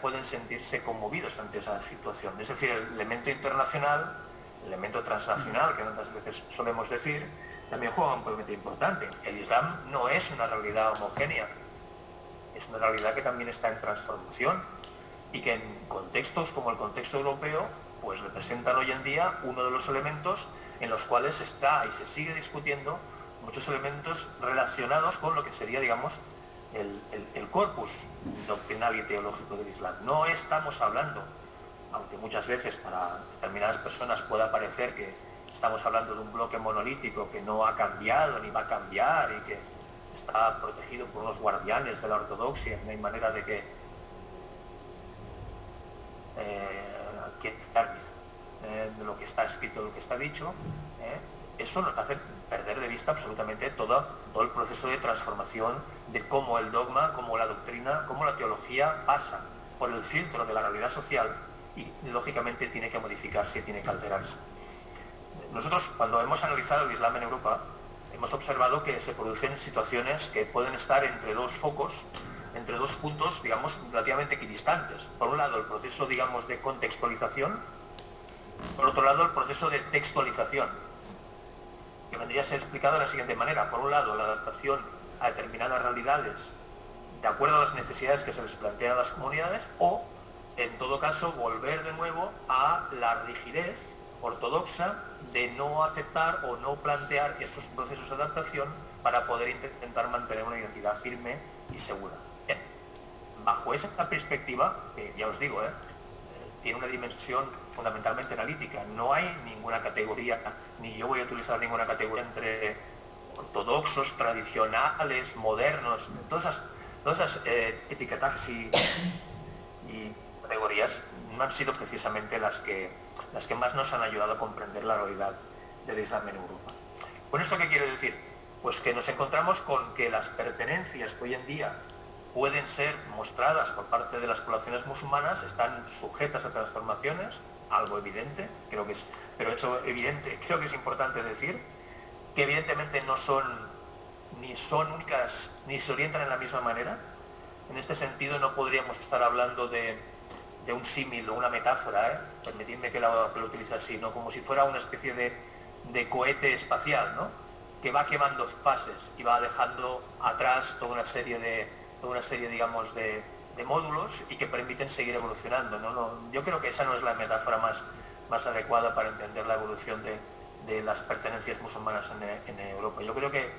pueden sentirse conmovidos ante esa situación. Es decir, el elemento internacional, el elemento transnacional, que tantas veces solemos decir, también juega un papel importante. El Islam no es una realidad homogénea, es una realidad que también está en transformación, y que en contextos como el contexto europeo, pues representan hoy en día uno de los elementos en los cuales está y se sigue discutiendo muchos elementos relacionados con lo que sería, digamos, el corpus doctrinal y teológico del Islam. No estamos hablando, aunque muchas veces para determinadas personas pueda parecer que estamos hablando de un bloque monolítico que no ha cambiado ni va a cambiar y que está protegido por unos guardianes de la ortodoxia, no hay manera de que de lo que está escrito, de lo que está dicho, eso nos hace perder de vista absolutamente todo el proceso de transformación de cómo el dogma, cómo la doctrina, cómo la teología pasa por el filtro de la realidad social y, lógicamente, tiene que modificarse y tiene que alterarse. Nosotros, cuando hemos analizado el Islam en Europa, hemos observado que se producen situaciones que pueden estar entre dos focos, entre dos puntos, digamos, relativamente equidistantes. Por un lado, el proceso, digamos, de contextualización, por otro lado, el proceso de textualización, que vendría a ser explicado de la siguiente manera. Por un lado, la adaptación a determinadas realidades de acuerdo a las necesidades que se les plantean a las comunidades, o, en todo caso, volver de nuevo a la rigidez ortodoxa de no aceptar o no plantear esos procesos de adaptación para poder intentar mantener una identidad firme y segura. Bien. Bajo esa perspectiva, ya os digo, tiene una dimensión fundamentalmente analítica. No hay ninguna categoría, ni yo voy a utilizar ninguna categoría entre ortodoxos, tradicionales, modernos. Todas esas etiquetas y categorías no han sido precisamente las que más nos han ayudado a comprender la realidad del Islam en Europa. ¿Con esto qué quiero decir? Pues que nos encontramos con que las pertenencias que hoy en día pueden ser mostradas por parte de las poblaciones musulmanas están sujetas a transformaciones, algo evidente, pero eso evidente creo que es importante decir, que evidentemente no son únicas ni se orientan en la misma manera. En este sentido no podríamos estar hablando de un símil o una metáfora, permitidme que lo utilice así, ¿no? Como si fuera una especie de cohete espacial, ¿no? Que va quemando fases y va dejando atrás toda una serie, digamos, de módulos y que permiten seguir evolucionando, ¿no? Yo creo que esa no es la metáfora más adecuada para entender la evolución de las pertenencias musulmanas en Europa. Yo creo que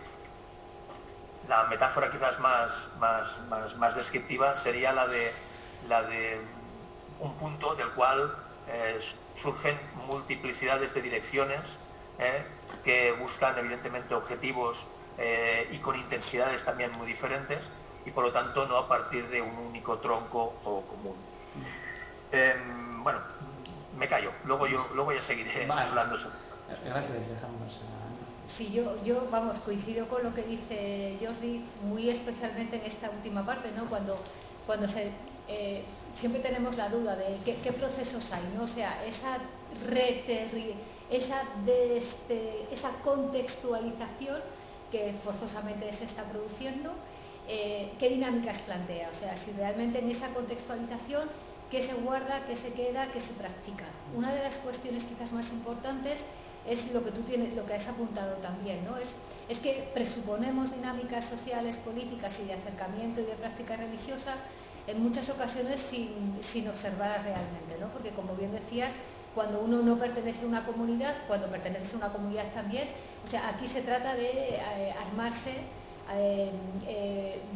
la metáfora quizás más descriptiva sería la de un punto del cual surgen multiplicidades de direcciones que buscan evidentemente objetivos y con intensidades también muy diferentes, y por lo tanto no a partir de un único tronco o común. Bueno, me callo, luego ya seguiré hablando sobre. Gracias, dejamos a... Sí, yo vamos, coincido con lo que dice Jordi, muy especialmente en esta última parte, ¿no? Cuando siempre tenemos la duda de qué procesos hay, ¿no? O sea, esa contextualización que forzosamente se está produciendo, qué dinámicas plantea, o sea, si realmente en esa contextualización qué se guarda, qué se queda, qué se practica. Una de las cuestiones quizás más importantes es lo que has apuntado también, ¿no? Es que presuponemos dinámicas sociales, políticas y de acercamiento y de práctica religiosa en muchas ocasiones sin observarlas realmente, ¿no? Porque como bien decías, cuando uno no pertenece a una comunidad, cuando perteneces a una comunidad también, o sea, aquí se trata de armarse,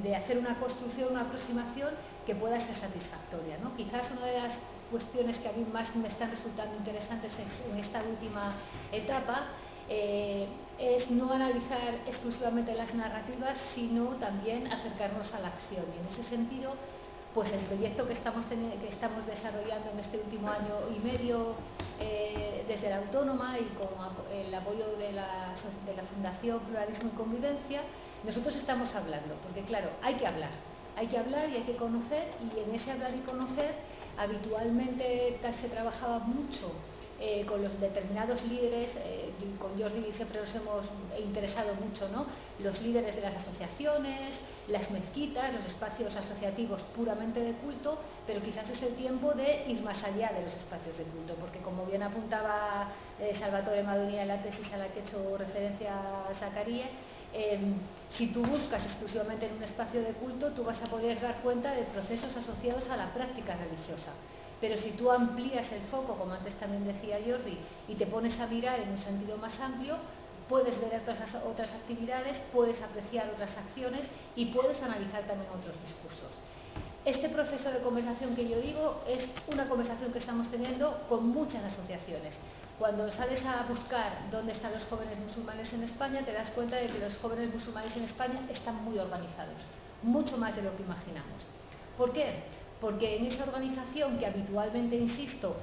de hacer una construcción, una aproximación que pueda ser satisfactoria, ¿no? Quizás una de las cuestiones que a mí más me están resultando interesantes en esta última etapa es no analizar exclusivamente las narrativas, sino también acercarnos a la acción. Y en ese sentido, pues el proyecto que estamos desarrollando en este último año y medio desde la Autónoma y con el apoyo de la Fundación Pluralismo y Convivencia, nosotros estamos hablando, porque claro, hay que hablar y hay que conocer, y en ese hablar y conocer habitualmente se trabajaba mucho con los determinados líderes, y con Jordi siempre nos hemos interesado mucho, ¿no? Los líderes de las asociaciones, las mezquitas, los espacios asociativos puramente de culto, pero quizás es el tiempo de ir más allá de los espacios de culto, porque como bien apuntaba Salvatore Madoni en la tesis a la que he hecho referencia a Zacarías, si tú buscas exclusivamente en un espacio de culto, tú vas a poder dar cuenta de procesos asociados a la práctica religiosa. Pero si tú amplías el foco, como antes también decía Jordi, y te pones a mirar en un sentido más amplio, puedes ver otras actividades, puedes apreciar otras acciones y puedes analizar también otros discursos. Este proceso de conversación que yo digo es una conversación que estamos teniendo con muchas asociaciones. Cuando sales a buscar dónde están los jóvenes musulmanes en España, te das cuenta de que los jóvenes musulmanes en España están muy organizados, mucho más de lo que imaginamos. ¿Por qué? Porque en esa organización que habitualmente, insisto,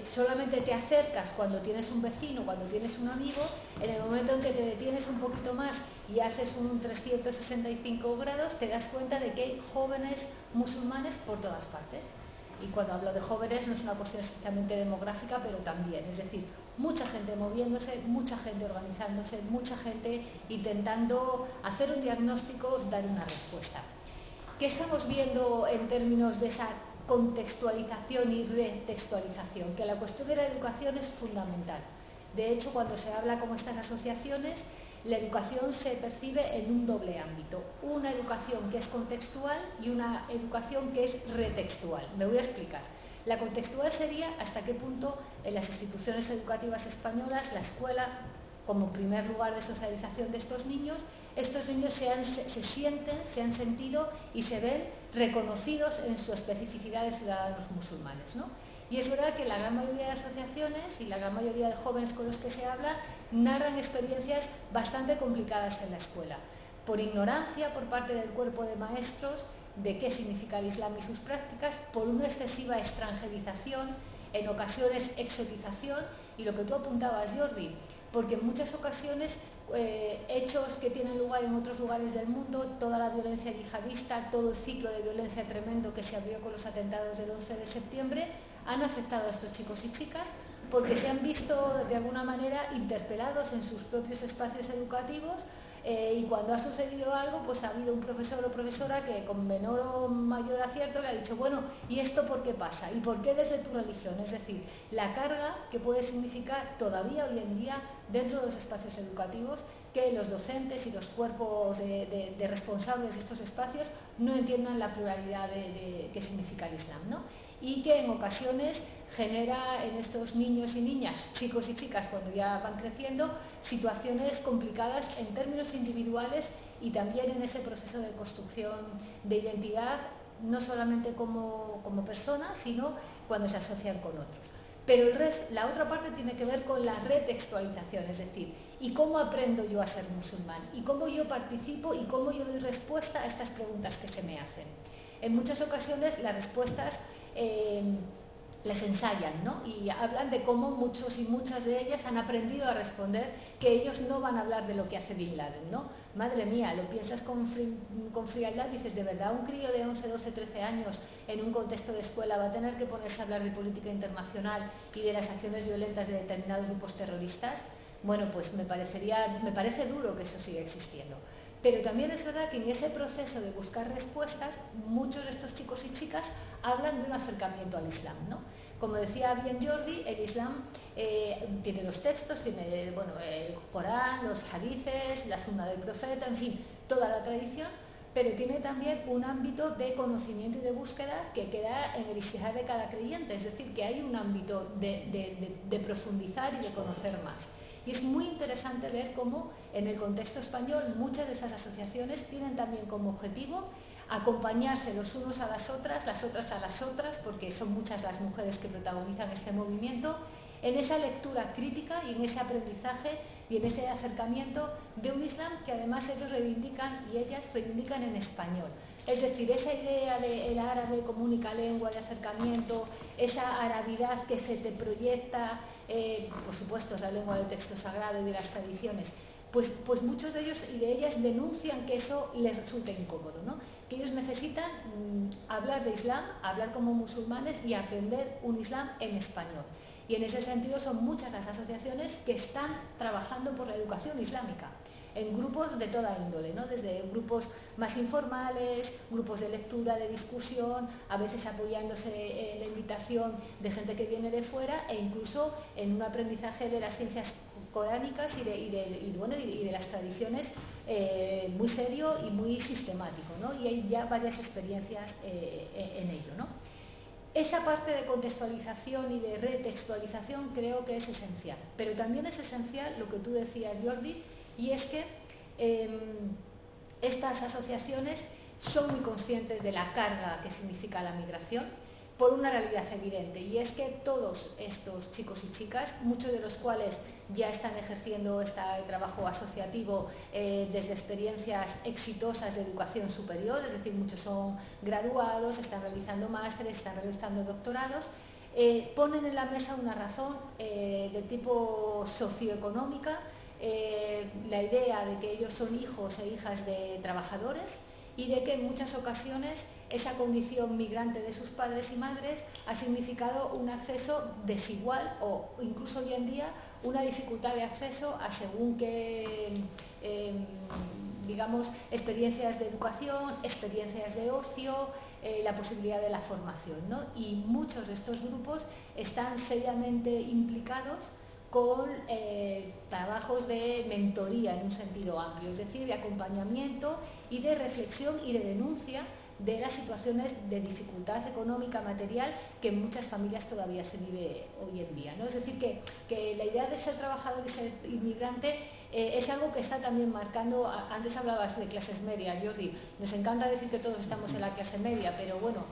solamente te acercas cuando tienes un vecino, cuando tienes un amigo, en el momento en que te detienes un poquito más y haces un 365 grados, te das cuenta de que hay jóvenes musulmanes por todas partes. Y cuando hablo de jóvenes no es una cuestión estrictamente demográfica, pero también, es decir, mucha gente moviéndose, mucha gente organizándose, mucha gente intentando hacer un diagnóstico, dar una respuesta. ¿Qué estamos viendo en términos de esa contextualización y retextualización? Que la cuestión de la educación es fundamental. De hecho, cuando se habla con estas asociaciones, la educación se percibe en un doble ámbito. Una educación que es contextual y una educación que es retextual. Me voy a explicar. La contextual sería hasta qué punto en las instituciones educativas españolas, la escuela, como primer lugar de socialización de estos niños se sienten, se han sentido y se ven reconocidos en su especificidad de ciudadanos musulmanes, ¿no? Y es verdad que la gran mayoría de asociaciones y la gran mayoría de jóvenes con los que se habla narran experiencias bastante complicadas en la escuela, por ignorancia por parte del cuerpo de maestros de qué significa el Islam y sus prácticas, por una excesiva extranjerización, en ocasiones exotización, y lo que tú apuntabas, Jordi, porque en muchas ocasiones hechos que tienen lugar en otros lugares del mundo, toda la violencia yihadista, todo el ciclo de violencia tremendo que se abrió con los atentados del 11 de septiembre, han afectado a estos chicos y chicas porque se han visto de alguna manera interpelados en sus propios espacios educativos, y cuando ha sucedido algo, pues ha habido un profesor o profesora que con menor o mayor acierto le ha dicho, bueno, ¿y esto por qué pasa? ¿Y por qué desde tu religión? Es decir, la carga que puede significar todavía hoy en día dentro de los espacios educativos que los docentes y los cuerpos de responsables de estos espacios no entiendan la pluralidad que significa el Islam, ¿no? Y que en ocasiones genera en estos niños y niñas, chicos y chicas, cuando ya van creciendo, situaciones complicadas en términos individuales y también en ese proceso de construcción de identidad, no solamente como persona, sino cuando se asocian con otros. Pero la otra parte tiene que ver con la retextualización, es decir, ¿y cómo aprendo yo a ser musulmán? ¿Y cómo yo participo y cómo yo doy respuesta a estas preguntas que se me hacen? En muchas ocasiones las respuestas las ensayan, ¿no? Y hablan de cómo muchos y muchas de ellas han aprendido a responder que ellos no van a hablar de lo que hace Bin Laden, ¿no? Madre mía, lo piensas con frialdad, dices, ¿de verdad un crío de 11, 12, 13 años en un contexto de escuela va a tener que ponerse a hablar de política internacional y de las acciones violentas de determinados grupos terroristas? Bueno, pues me parece duro que eso siga existiendo. Pero también es verdad que en ese proceso de buscar respuestas, muchos de estos chicos y chicas hablan de un acercamiento al Islam, ¿no? Como decía bien Jordi, el Islam tiene los textos, tiene el Corán, los hadices, la sunna del profeta, en fin, toda la tradición, pero tiene también un ámbito de conocimiento y de búsqueda que queda en el ijtihad de cada creyente, es decir, que hay un ámbito de profundizar y de conocer más. Y es muy interesante ver cómo en el contexto español muchas de estas asociaciones tienen también como objetivo acompañarse los unos a las otras a las otras, porque son muchas las mujeres que protagonizan este movimiento, en esa lectura crítica y en ese aprendizaje y en ese acercamiento de un Islam que además ellos reivindican y ellas reivindican en español. Es decir, esa idea del árabe como única lengua de acercamiento, esa arabidad que se te proyecta, por supuesto es la lengua del texto sagrado y de las tradiciones, pues muchos de ellos y de ellas denuncian que eso les resulta incómodo, ¿no? Que ellos necesitan hablar de Islam, hablar como musulmanes y aprender un Islam en español. Y en ese sentido son muchas las asociaciones que están trabajando por la educación islámica, en grupos de toda índole, ¿no? Desde grupos más informales, grupos de lectura, de discusión, a veces apoyándose en la invitación de gente que viene de fuera e incluso en un aprendizaje de las ciencias coránicas y de las tradiciones muy serio y muy sistemático, ¿no? Y hay ya varias experiencias en ello, ¿no? Esa parte de contextualización y de retextualización creo que es esencial, pero también es esencial lo que tú decías, Jordi, y es que estas asociaciones son muy conscientes de la carga que significa la migración por una realidad evidente, y es que todos estos chicos y chicas, muchos de los cuales ya están ejerciendo este trabajo asociativo desde experiencias exitosas de educación superior, es decir, muchos son graduados, están realizando másteres, están realizando doctorados, ponen en la mesa una razón de tipo socioeconómica, la idea de que ellos son hijos e hijas de trabajadores y de que en muchas ocasiones esa condición migrante de sus padres y madres ha significado un acceso desigual o incluso hoy en día una dificultad de acceso a según qué experiencias de educación, experiencias de ocio, la posibilidad de la formación, ¿no? Y muchos de estos grupos están seriamente implicados con trabajos de mentoría en un sentido amplio, es decir, de acompañamiento y de reflexión y de denuncia de las situaciones de dificultad económica, material, que en muchas familias todavía se vive hoy en día, ¿no? Es decir, que la idea de ser trabajador y ser inmigrante es algo que está también marcando. Antes hablabas de clases medias, Jordi, nos encanta decir que todos estamos en la clase media, pero bueno,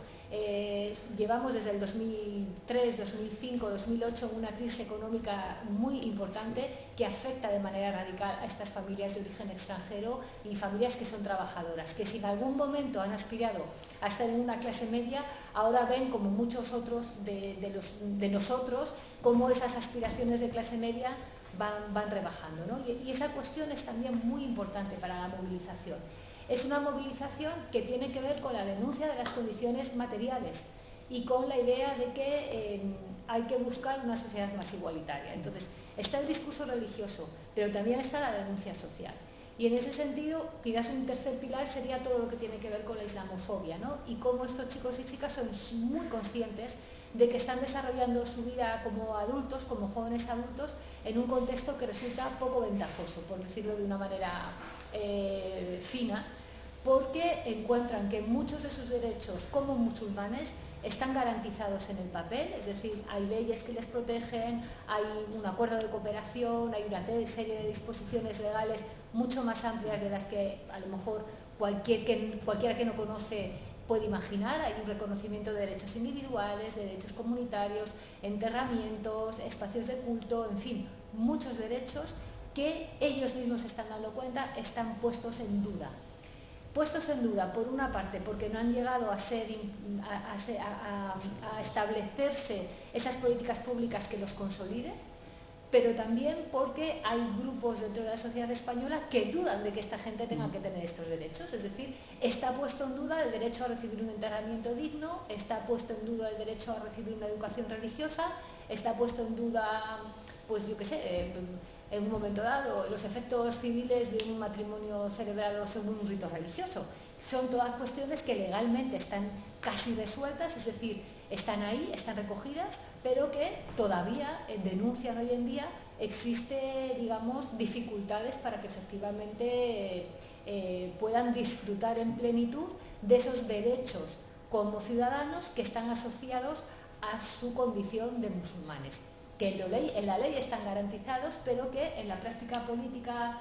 llevamos desde el 2003, 2005, 2008 una crisis económica muy importante que afecta de manera radical a estas familias de origen extranjero y familias que son trabajadoras, que si en algún momento han aspirado a estar en una clase media, ahora ven como muchos otros de nosotros, cómo esas aspiraciones de clase media van rebajando, ¿no? Y esa cuestión es también muy importante para la movilización. Es una movilización que tiene que ver con la denuncia de las condiciones materiales y con la idea de que hay que buscar una sociedad más igualitaria. Entonces, está el discurso religioso, pero también está la denuncia social. Y en ese sentido, quizás un tercer pilar sería todo lo que tiene que ver con la islamofobia, ¿no? Y cómo estos chicos y chicas son muy conscientes de que están desarrollando su vida como adultos, como jóvenes adultos, en un contexto que resulta poco ventajoso, por decirlo de una manera fina, porque encuentran que muchos de sus derechos como musulmanes están garantizados en el papel, es decir, hay leyes que les protegen, hay un acuerdo de cooperación, hay una serie de disposiciones legales mucho más amplias de las que a lo mejor cualquiera que no conoce puede imaginar. Hay un reconocimiento de derechos individuales, de derechos comunitarios, enterramientos, espacios de culto, en fin, muchos derechos que ellos mismos se están dando cuenta están puestos en duda. Puestos en duda, por una parte, porque no han llegado a establecerse esas políticas públicas que los consoliden, pero también porque hay grupos dentro de la sociedad española que dudan de que esta gente tenga que tener estos derechos. Es decir, está puesto en duda el derecho a recibir un enterramiento digno, está puesto en duda el derecho a recibir una educación religiosa, está puesto en duda, pues yo qué sé, en un momento dado, los efectos civiles de un matrimonio celebrado según un rito religioso. Son todas cuestiones que legalmente están casi resueltas, es decir, están ahí, están recogidas, pero que todavía denuncian hoy en día existe, digamos, dificultades para que efectivamente puedan disfrutar en plenitud de esos derechos como ciudadanos que están asociados a su condición de musulmanes, que en la ley están garantizados, pero que en la práctica política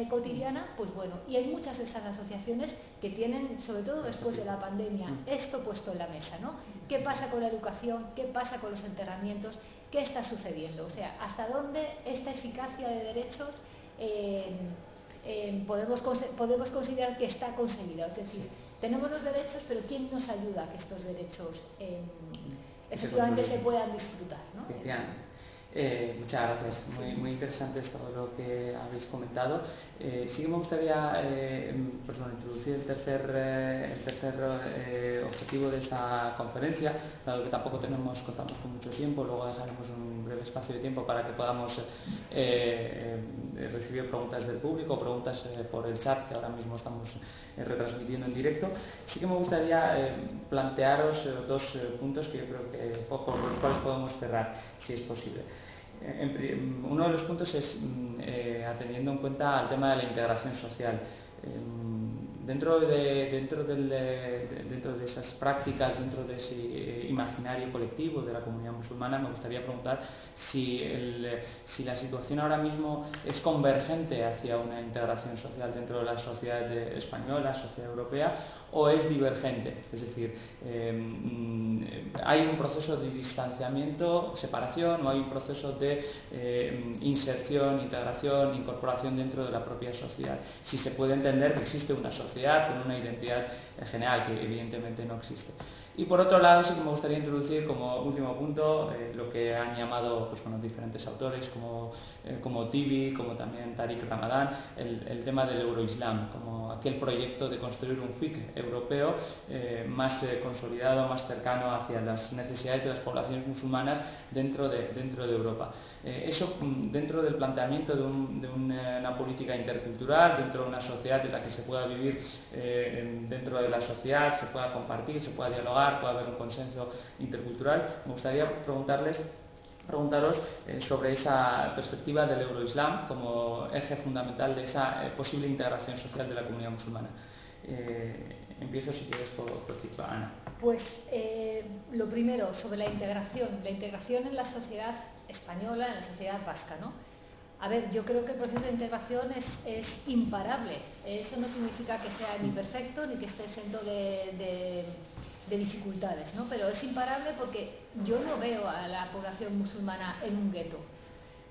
cotidiana, pues bueno, y hay muchas de esas asociaciones que tienen, sobre todo después de la pandemia, esto puesto en la mesa, ¿no? ¿Qué pasa con la educación? ¿Qué pasa con los enterramientos? ¿Qué está sucediendo? O sea, ¿hasta dónde esta eficacia de derechos podemos considerar que está conseguida? Es decir, tenemos los derechos, pero ¿quién nos ayuda a que estos derechos efectivamente se puedan disfrutar, ¿no? Muchas gracias, muy interesante todo lo que habéis comentado. Sí que me gustaría pues bueno, introducir el tercer objetivo de esta conferencia, dado que tampoco contamos con mucho tiempo. Luego dejaremos un breve espacio de tiempo para que podamos recibir preguntas del público, preguntas por el chat que ahora mismo estamos retransmitiendo en directo. Sí que me gustaría plantearos dos puntos que yo creo que por los cuales podemos cerrar, si es posible. Uno de los puntos es atendiendo en cuenta el tema de la integración social. Dentro de esas prácticas, dentro de ese imaginario colectivo de la comunidad musulmana, me gustaría preguntar si la situación ahora mismo es convergente hacia una integración social dentro de la sociedad española, sociedad europea, o es divergente. Es decir, hay un proceso de distanciamiento, separación, o hay un proceso de inserción, integración, incorporación dentro de la propia sociedad. Si se puede entender que existe una sociedad con una identidad general, que evidentemente no existe. Y por otro lado, sí que me gustaría introducir como último punto lo que han llamado pues, bueno, diferentes autores como Tibi, como también Tariq Ramadan, el tema del Euroislam, como aquel proyecto de construir un FIC europeo más consolidado, más cercano hacia las necesidades de las poblaciones musulmanas dentro de Europa. Eso dentro del planteamiento de una política intercultural, dentro de una sociedad en la que se pueda vivir dentro de la sociedad, se pueda compartir, se pueda dialogar, pueda haber un consenso intercultural. Me gustaría preguntaros sobre esa perspectiva del Euroislam como eje fundamental de esa posible integración social de la comunidad musulmana. Empiezo, si quieres, por ti, Ana. Pues lo primero, sobre la integración en la sociedad española, en la sociedad vasca, ¿no? A ver, yo creo que el proceso de integración es imparable. Eso no significa que sea ni perfecto ni que esté exento de dificultades, ¿no? Pero es imparable porque yo no veo a la población musulmana en un gueto.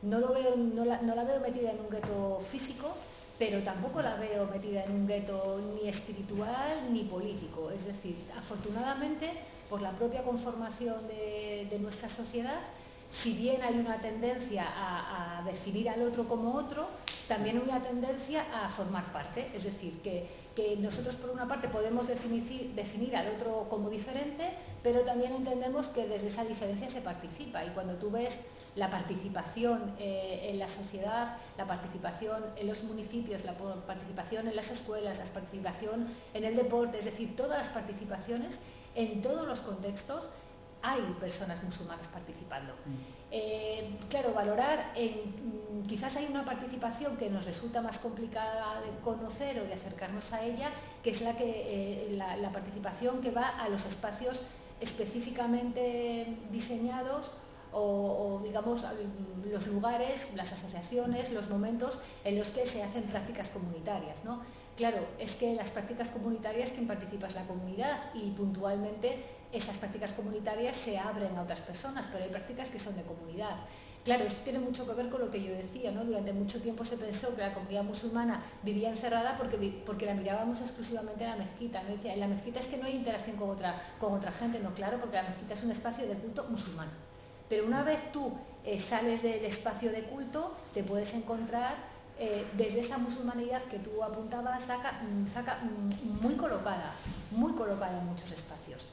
No la veo metida en un gueto físico, pero tampoco la veo metida en un gueto ni espiritual ni político. Es decir, afortunadamente, por la propia conformación de nuestra sociedad, si bien hay una tendencia a definir al otro como otro, también una tendencia a formar parte, es decir, que nosotros por una parte podemos definir al otro como diferente, pero también entendemos que desde esa diferencia se participa, y cuando tú ves la participación en la sociedad, la participación en los municipios, la participación en las escuelas, la participación en el deporte, es decir, todas las participaciones en todos los contextos, hay personas musulmanas participando. Claro, valorar, quizás hay una participación que nos resulta más complicada de conocer o de acercarnos a ella, que es la participación que va a los espacios específicamente diseñados o digamos los lugares, las asociaciones, los momentos en los que se hacen prácticas comunitarias, ¿no? Claro, es que las prácticas comunitarias, quien participa es la comunidad, y puntualmente esas prácticas comunitarias se abren a otras personas, pero hay prácticas que son de comunidad. Claro, esto tiene mucho que ver con lo que yo decía, ¿no? Durante mucho tiempo se pensó que la comunidad musulmana vivía encerrada porque la mirábamos exclusivamente en la mezquita, ¿no? Decía, en la mezquita es que no hay interacción con otra gente, no, claro, porque la mezquita es un espacio de culto musulmán. Pero una vez tú sales del espacio de culto, te puedes encontrar desde esa musulmanidad que tú apuntabas, saca muy colocada en muchos espacios.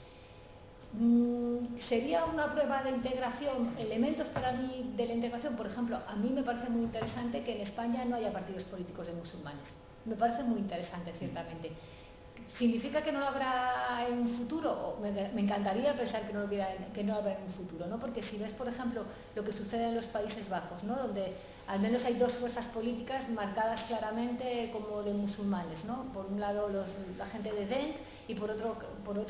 Sería una prueba de integración, elementos para mí de la integración. Por ejemplo, a mí me parece muy interesante que en España no haya partidos políticos de musulmanes. Me parece muy interesante, ciertamente. ¿Significa que no lo habrá en un futuro? Me encantaría pensar que no lo habrá en un futuro, ¿no? Porque si ves, por ejemplo, lo que sucede en los Países Bajos, ¿no? Donde al menos hay dos fuerzas políticas marcadas claramente como de musulmanes, ¿no? Por un lado la gente de Denk y por otro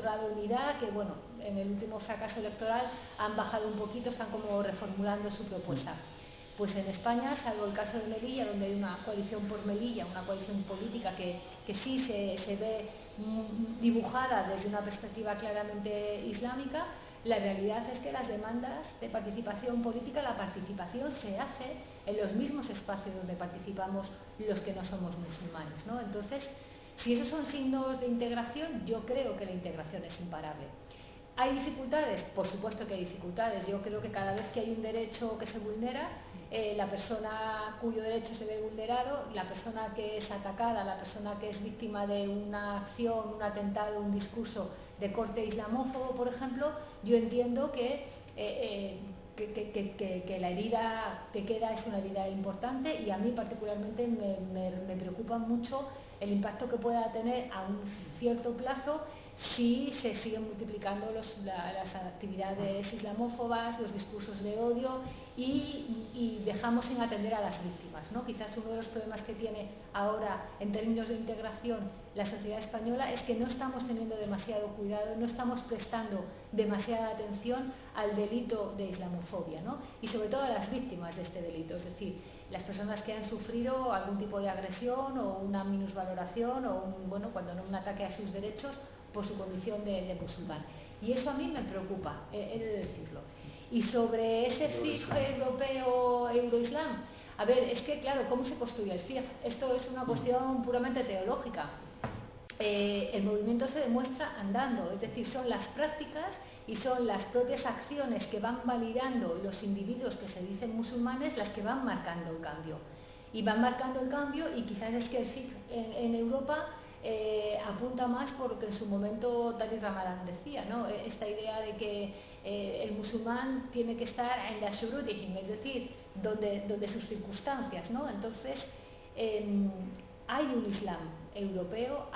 lado Unidad, que bueno, en el último fracaso electoral han bajado un poquito, están como reformulando su propuesta. Pues en España, salvo el caso de Melilla, donde hay una coalición por Melilla, una coalición política que sí se ve dibujada desde una perspectiva claramente islámica, la realidad es que las demandas de participación política, la participación se hace en los mismos espacios donde participamos los que no somos musulmanes, ¿no? Entonces, si esos son signos de integración, yo creo que la integración es imparable. ¿Hay dificultades? Por supuesto que hay dificultades. Yo creo que cada vez que hay un derecho que se vulnera, la persona cuyo derecho se ve vulnerado, la persona que es atacada, la persona que es víctima de una acción, un atentado, un discurso de corte islamófobo, por ejemplo, yo entiendo que la herida que queda es una herida importante, y a mí particularmente me preocupa mucho el impacto que pueda tener a un cierto plazo si se siguen multiplicando las actividades islamófobas, los discursos de odio, y dejamos sin atender a las víctimas, ¿no? Quizás uno de los problemas que tiene ahora en términos de integración la sociedad española es que no estamos teniendo demasiado cuidado, no estamos prestando demasiada atención al delito de islamofobia, ¿no? Y sobre todo a las víctimas de este delito, es decir, las personas que han sufrido algún tipo de agresión o una minusvaloración o cuando no un ataque a sus derechos por su condición de musulmán. Y eso a mí me preocupa, he de decirlo. Y sobre ese fiqh europeo, euroislam, a ver, es que claro, ¿cómo se construye el fiqh? Esto es una cuestión puramente teológica. El movimiento se demuestra andando, es decir, son las prácticas y son las propias acciones que van validando los individuos que se dicen musulmanes las que van marcando el cambio. Y van marcando el cambio, y quizás es que el fiqh en Europa apunta más por lo que en su momento Tariq Ramadan decía, ¿no? Esta idea de que el musulmán tiene que estar en la shurutihim, es decir, donde sus circunstancias, ¿no? Entonces, hay un islam europeo,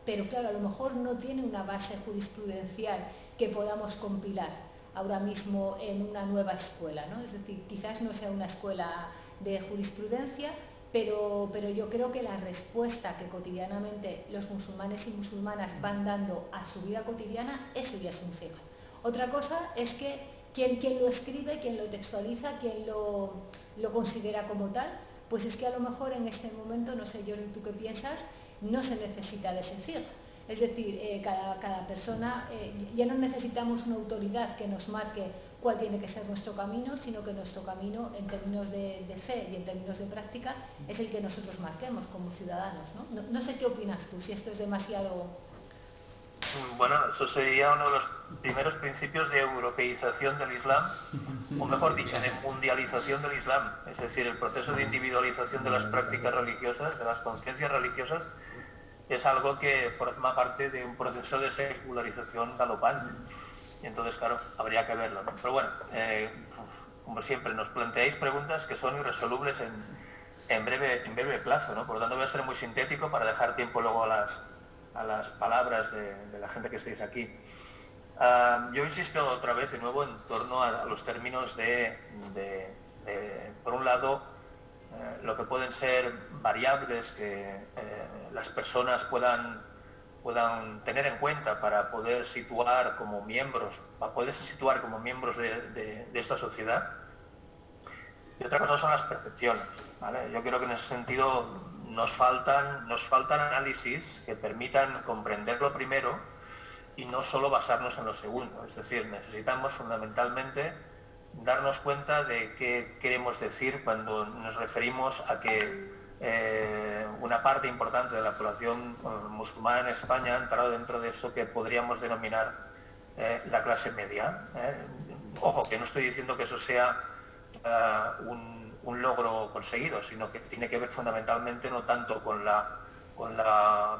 pero claro, a lo mejor no tiene una base jurisprudencial que podamos compilar ahora mismo en una nueva escuela, ¿no? Es decir, quizás no sea una escuela de jurisprudencia, pero yo creo que la respuesta que cotidianamente los musulmanes y musulmanas van dando a su vida cotidiana, eso ya es un fiqh. Otra cosa es que quien lo escribe, quien lo textualiza, quien lo considera como tal, pues es que a lo mejor en este momento, no sé, Jordi, ¿tú qué piensas? No se necesita de ese fiqh. Es decir, cada persona, ya no necesitamos una autoridad que nos marque cuál tiene que ser nuestro camino, sino que nuestro camino en términos de fe y en términos de práctica es el que nosotros marquemos como ciudadanos, ¿no? No sé qué opinas tú, si esto es demasiado... Bueno, eso sería uno de los primeros principios de europeización del Islam, o mejor dicho, de mundialización del Islam. Es decir, el proceso de individualización de las prácticas religiosas, de las conciencias religiosas, es algo que forma parte de un proceso de secularización galopante. Y entonces, claro, habría que verlo, ¿no? Pero bueno, como siempre, nos planteáis preguntas que son irresolubles en breve plazo, ¿no? Por lo tanto, voy a ser muy sintético para dejar tiempo luego a las palabras de la gente que estáis aquí. Yo insisto otra vez de nuevo en torno a los términos por un lado, lo que pueden ser variables que las personas puedan tener en cuenta para poder situar como miembros, de esta sociedad. Y otra cosa son las percepciones, ¿vale? Yo creo que en ese sentido nos faltan análisis que permitan comprender lo primero y no solo basarnos en lo segundo. Es decir, necesitamos fundamentalmente darnos cuenta de qué queremos decir cuando nos referimos a que una parte importante de la población musulmana en España ha entrado dentro de eso que podríamos denominar la clase media. Ojo, que no estoy diciendo que eso sea un logro conseguido, sino que tiene que ver fundamentalmente no tanto con la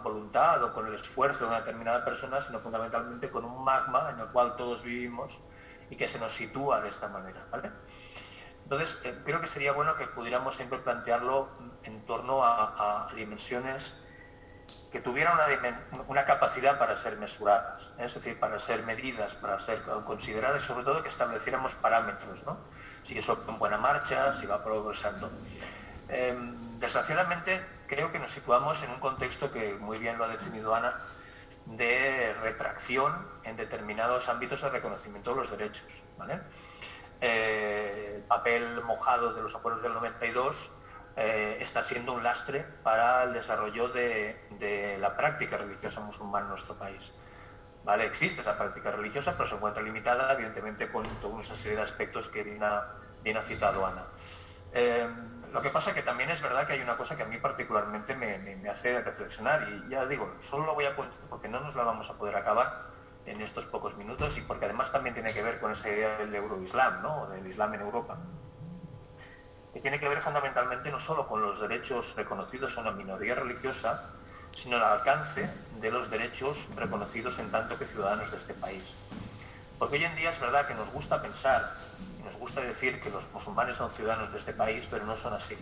voluntad o con el esfuerzo de una determinada persona, sino fundamentalmente con un magma en el cual todos vivimos y que se nos sitúa de esta manera, ¿vale? Entonces, creo que sería bueno que pudiéramos siempre plantearlo en torno a dimensiones que tuvieran una capacidad para ser mesuradas, es decir, para ser medidas, para ser consideradas y sobre todo que estableciéramos parámetros, ¿no? Si eso va en buena marcha, si va progresando. Desgraciadamente, creo que nos situamos en un contexto que muy bien lo ha definido Ana, de retracción en determinados ámbitos de reconocimiento de los derechos, ¿vale? El papel mojado de los acuerdos del 92 está siendo un lastre para el desarrollo de la práctica religiosa musulmana en nuestro país. ¿Vale? Existe esa práctica religiosa, pero se encuentra limitada, evidentemente, con toda una serie de aspectos que bien ha citado Ana. Lo que pasa que también es verdad que hay una cosa que a mí particularmente me hace reflexionar, y ya digo, solo lo voy a contar porque no nos la vamos a poder acabar en estos pocos minutos y porque además también tiene que ver con esa idea del euroislam, ¿no? O del Islam en Europa, que tiene que ver fundamentalmente no solo con los derechos reconocidos a una minoría religiosa, sino el alcance de los derechos reconocidos en tanto que ciudadanos de este país. Porque hoy en día es verdad que nos gusta pensar, y nos gusta decir que los musulmanes son ciudadanos de este país, pero no son así.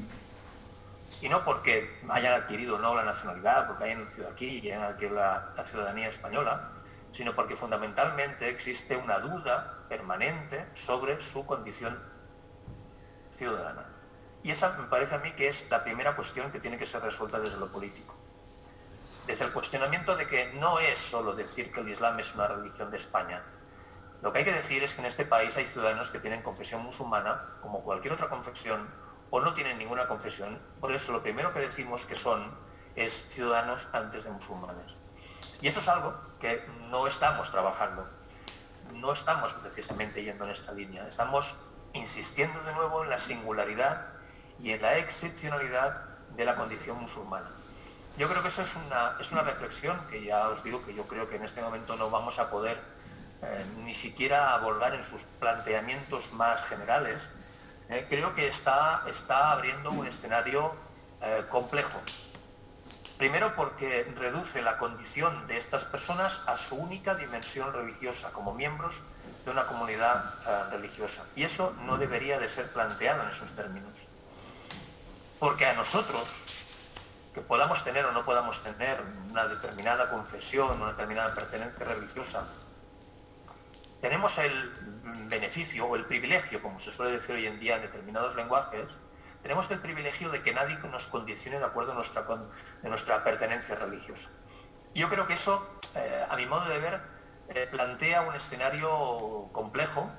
Y no porque hayan adquirido no la nacionalidad, porque hayan nacido aquí y hayan adquirido la ciudadanía española, sino porque fundamentalmente existe una duda permanente sobre su condición ciudadana. Y esa me parece a mí que es la primera cuestión que tiene que ser resuelta desde lo político. Desde el cuestionamiento de que no es solo decir que el Islam es una religión de España. Lo que hay que decir es que en este país hay ciudadanos que tienen confesión musulmana, como cualquier otra confesión, o no tienen ninguna confesión. Por eso lo primero que decimos que es ciudadanos antes de musulmanes. Y eso es algo que no estamos trabajando. No estamos precisamente yendo en esta línea. Estamos insistiendo de nuevo en la singularidad y en la excepcionalidad de la condición musulmana. Yo creo que eso es una reflexión que ya os digo que yo creo que en este momento no vamos a poder ni siquiera abordar en sus planteamientos más generales. Creo que está abriendo un escenario complejo. Primero porque reduce la condición de estas personas a su única dimensión religiosa, como miembros de una comunidad religiosa. Y eso no debería de ser planteado en esos términos. Porque a nosotros, que podamos tener o no podamos tener una determinada confesión, una determinada pertenencia religiosa, tenemos el beneficio o el privilegio, como se suele decir hoy en día en determinados lenguajes, tenemos el privilegio de que nadie nos condicione de acuerdo a nuestra pertenencia religiosa. Yo creo que eso, a mi modo de ver, plantea un escenario complejo,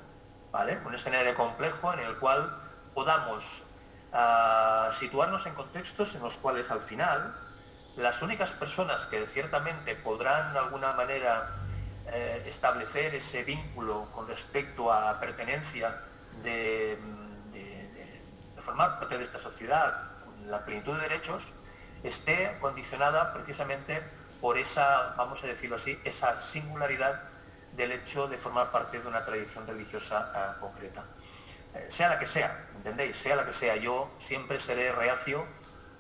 ¿vale? Un escenario complejo en el cual podamos situarnos en contextos en los cuales al final las únicas personas que ciertamente podrán de alguna manera establecer ese vínculo con respecto a la pertenencia de formar parte de esta sociedad con la plenitud de derechos esté condicionada precisamente por esa, vamos a decirlo así, esa singularidad del hecho de formar parte de una tradición religiosa concreta. Sea la que sea, ¿entendéis? Sea la que sea, yo siempre seré reacio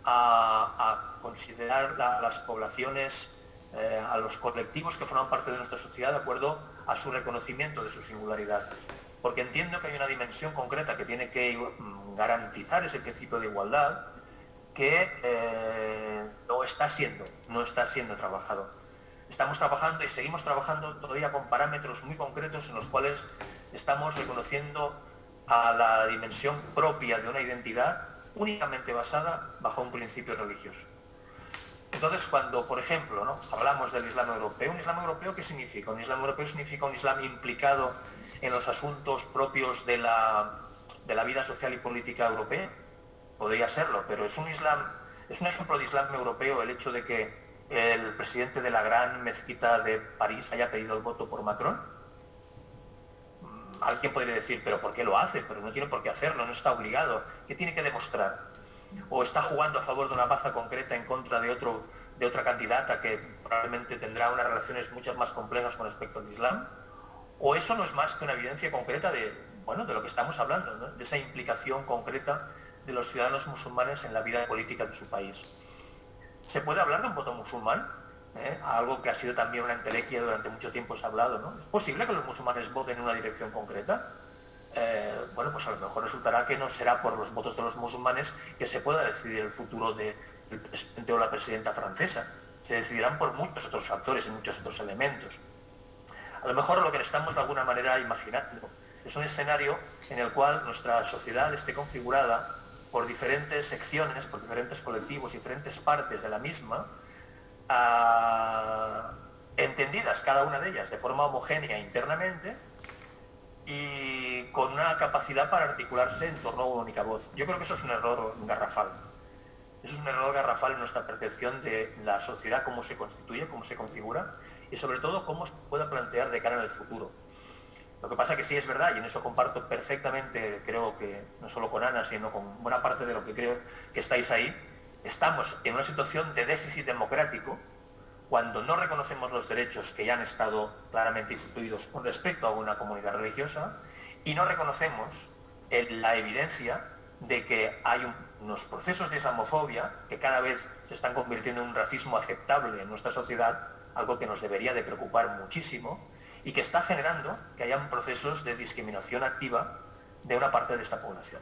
a considerar las poblaciones, a los colectivos que forman parte de nuestra sociedad de acuerdo a su reconocimiento de su singularidad. Porque entiendo que hay una dimensión concreta que tiene que garantizar ese principio de igualdad que no está siendo trabajado. Estamos trabajando y seguimos trabajando todavía con parámetros muy concretos en los cuales estamos reconociendo a la dimensión propia de una identidad únicamente basada bajo un principio religioso. Entonces, cuando, por ejemplo, ¿no?, hablamos del Islam europeo, ¿un Islam europeo qué significa? Un Islam europeo significa un Islam implicado en los asuntos propios de la vida social y política europea. Podría serlo, pero es un ejemplo de Islam europeo el hecho de que el presidente de la gran mezquita de París haya pedido el voto por Macron. Alguien podría decir, pero ¿por qué lo hace? Pero no tiene por qué hacerlo, no está obligado. ¿Qué tiene que demostrar? ¿O está jugando a favor de una baza concreta en contra de otra candidata que probablemente tendrá unas relaciones mucho más complejas con respecto al Islam? ¿O eso no es más que una evidencia concreta de lo que estamos hablando, ¿no?, de esa implicación concreta de los ciudadanos musulmanes en la vida política de su país? ¿Se puede hablar de un voto musulmán? Algo que ha sido también una entelequia durante mucho tiempo se ha hablado, ¿no? ¿Es posible que los musulmanes voten en una dirección concreta? Pues a lo mejor resultará que no será por los votos de los musulmanes que se pueda decidir el futuro del presidente o la presidenta francesa. Se decidirán por muchos otros factores y muchos otros elementos. A lo mejor lo que estamos de alguna manera imaginando es un escenario en el cual nuestra sociedad esté configurada por diferentes secciones, por diferentes colectivos, diferentes partes de la misma, entendidas cada una de ellas de forma homogénea internamente y con una capacidad para articularse en torno a una única voz. Yo creo que eso es un error garrafal. Eso es un error garrafal en nuestra percepción de la sociedad, cómo se constituye, cómo se configura y sobre todo cómo se puede plantear de cara en el futuro. Lo que pasa que sí es verdad, y en eso comparto perfectamente, creo que no solo con Ana, sino con buena parte de lo que creo que estáis ahí, estamos en una situación de déficit democrático cuando no reconocemos los derechos que ya han estado claramente instituidos con respecto a una comunidad religiosa y no reconocemos la evidencia de que hay unos procesos de islamofobia que cada vez se están convirtiendo en un racismo aceptable en nuestra sociedad, algo que nos debería de preocupar muchísimo y que está generando que hayan procesos de discriminación activa de una parte de esta población.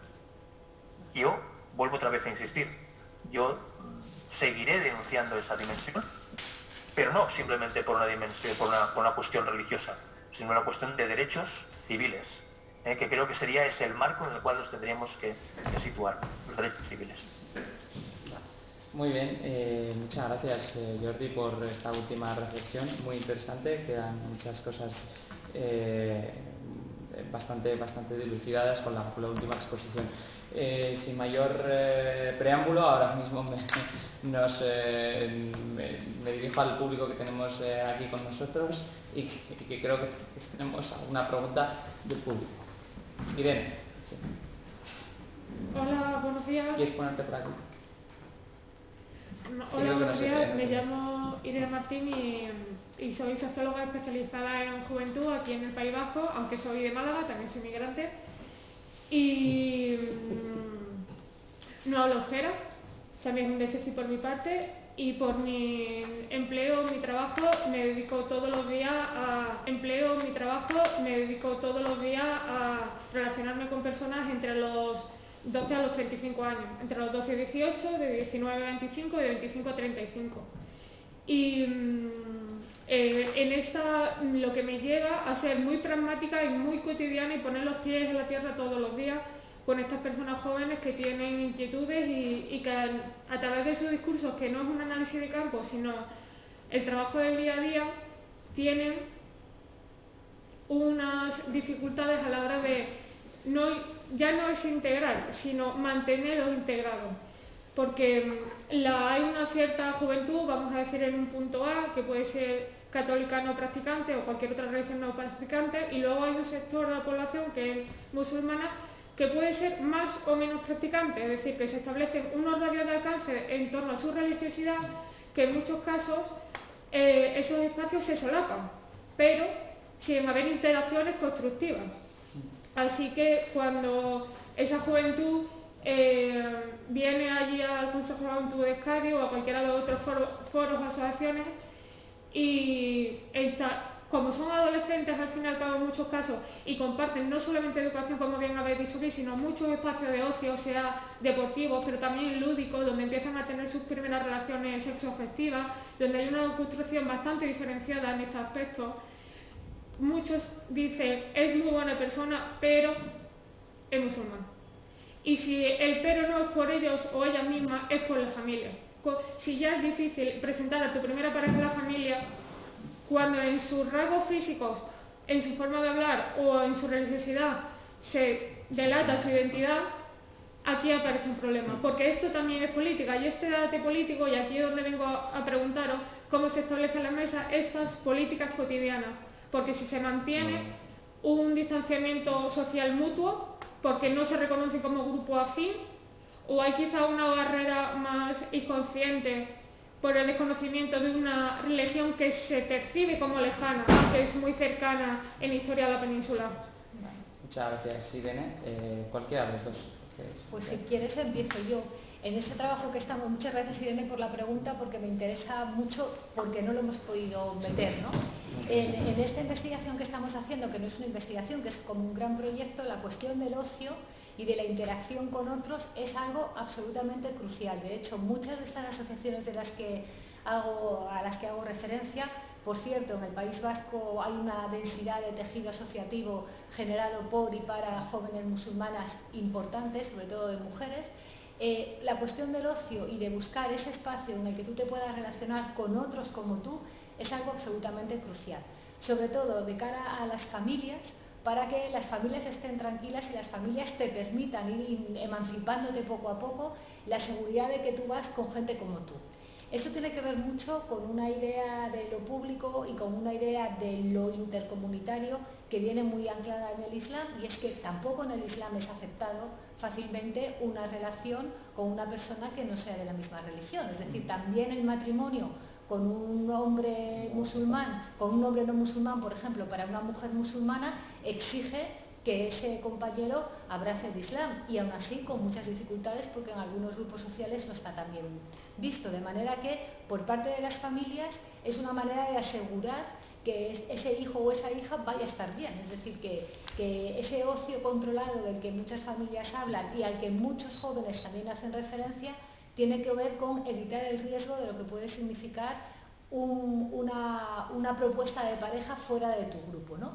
Yo vuelvo otra vez a insistir, yo seguiré denunciando esa dimensión, pero no simplemente por una cuestión religiosa, sino una cuestión de derechos civiles, que creo que sería ese el marco en el cual nos tendríamos que situar, los derechos civiles. Muy bien, muchas gracias Jordi por esta última reflexión, muy interesante, quedan muchas cosas bastante dilucidadas con la última exposición. Sin mayor preámbulo, ahora mismo me dirijo al público que tenemos aquí con nosotros y que creo que tenemos alguna pregunta del público. Irene. Sí. Hola, buenos días. ¿Quieres ponerte por aquí? Hola, buenos días. Me llamo Irene Martín y soy socióloga especializada en juventud aquí en el País Vasco, aunque soy de Málaga, también soy migrante. Y no hablo euskera, también un déficit por mi parte, y por mi empleo, mi trabajo, me dedico todos los días a relacionarme con personas entre los 12 a los 35 años, entre los 12 y 18, de 19 a 25 y de 25 a 35. Y en esta lo que me lleva a ser muy pragmática y muy cotidiana y poner los pies en la tierra todos los días con estas personas jóvenes que tienen inquietudes y que a través de sus discursos, que no es un análisis de campo, sino el trabajo del día a día, tienen unas dificultades a la hora de ya no es integrar, sino mantenerlos integrados. Porque hay una cierta juventud, vamos a decir en un punto A, que puede ser católica no practicante o cualquier otra religión no practicante, y luego hay un sector de la población que es musulmana, que puede ser más o menos practicante, es decir, que se establecen unos radios de alcance en torno a su religiosidad que en muchos casos esos espacios se solapan, pero sin haber interacciones constructivas. Así que cuando esa juventud viene allí al Consejo de la Juventud de Cádiz o a cualquiera de los otros foros o asociaciones y como son adolescentes al fin y al cabo en muchos casos y comparten no solamente educación, como bien habéis dicho aquí, sino muchos espacios de ocio, sea deportivos, pero también lúdicos, donde empiezan a tener sus primeras relaciones sexoafectivas, donde hay una construcción bastante diferenciada en este aspecto. Muchos dicen, es muy buena persona, pero es musulmán. Y si el pero no es por ellos o ellas mismas, es por la familia. Si ya es difícil presentar a tu primera pareja a la familia, cuando en sus rasgos físicos, en su forma de hablar o en su religiosidad se delata su identidad, aquí aparece un problema. Porque esto también es política y este debate político, y aquí es donde vengo a preguntaros cómo se establece en la mesa estas políticas cotidianas. Porque si se mantiene un distanciamiento social mutuo, porque no se reconoce como grupo afín, o hay quizá una barrera más inconsciente por el desconocimiento de una religión que se percibe como lejana, que es muy cercana en la historia de la península. Muchas gracias, Irene. Cualquiera de los dos. Pues si quieres empiezo yo. En ese trabajo que estamos, muchas gracias Irene por la pregunta, porque me interesa mucho, porque no lo hemos podido meter, ¿no? En esta investigación que estamos haciendo, que no es una investigación, que es como un gran proyecto, la cuestión del ocio y de la interacción con otros es algo absolutamente crucial. De hecho, muchas de estas asociaciones a las que hago referencia, por cierto, en el País Vasco hay una densidad de tejido asociativo generado por y para jóvenes musulmanas importantes, sobre todo de mujeres. La cuestión del ocio y de buscar ese espacio en el que tú te puedas relacionar con otros como tú es algo absolutamente crucial, sobre todo de cara a las familias, para que las familias estén tranquilas y las familias te permitan ir emancipándote poco a poco, la seguridad de que tú vas con gente como tú. Esto tiene que ver mucho con una idea de lo público y con una idea de lo intercomunitario que viene muy anclada en el Islam, y es que tampoco en el Islam es aceptado fácilmente una relación con una persona que no sea de la misma religión. Es decir, también el matrimonio con un hombre musulmán, con un hombre no musulmán, por ejemplo, para una mujer musulmana, exige que ese compañero abrace el Islam, y aún así con muchas dificultades porque en algunos grupos sociales no está tan bien visto, de manera que por parte de las familias es una manera de asegurar que ese hijo o esa hija vaya a estar bien, es decir, que ese ocio controlado del que muchas familias hablan y al que muchos jóvenes también hacen referencia tiene que ver con evitar el riesgo de lo que puede significar una propuesta de pareja fuera de tu grupo, ¿no?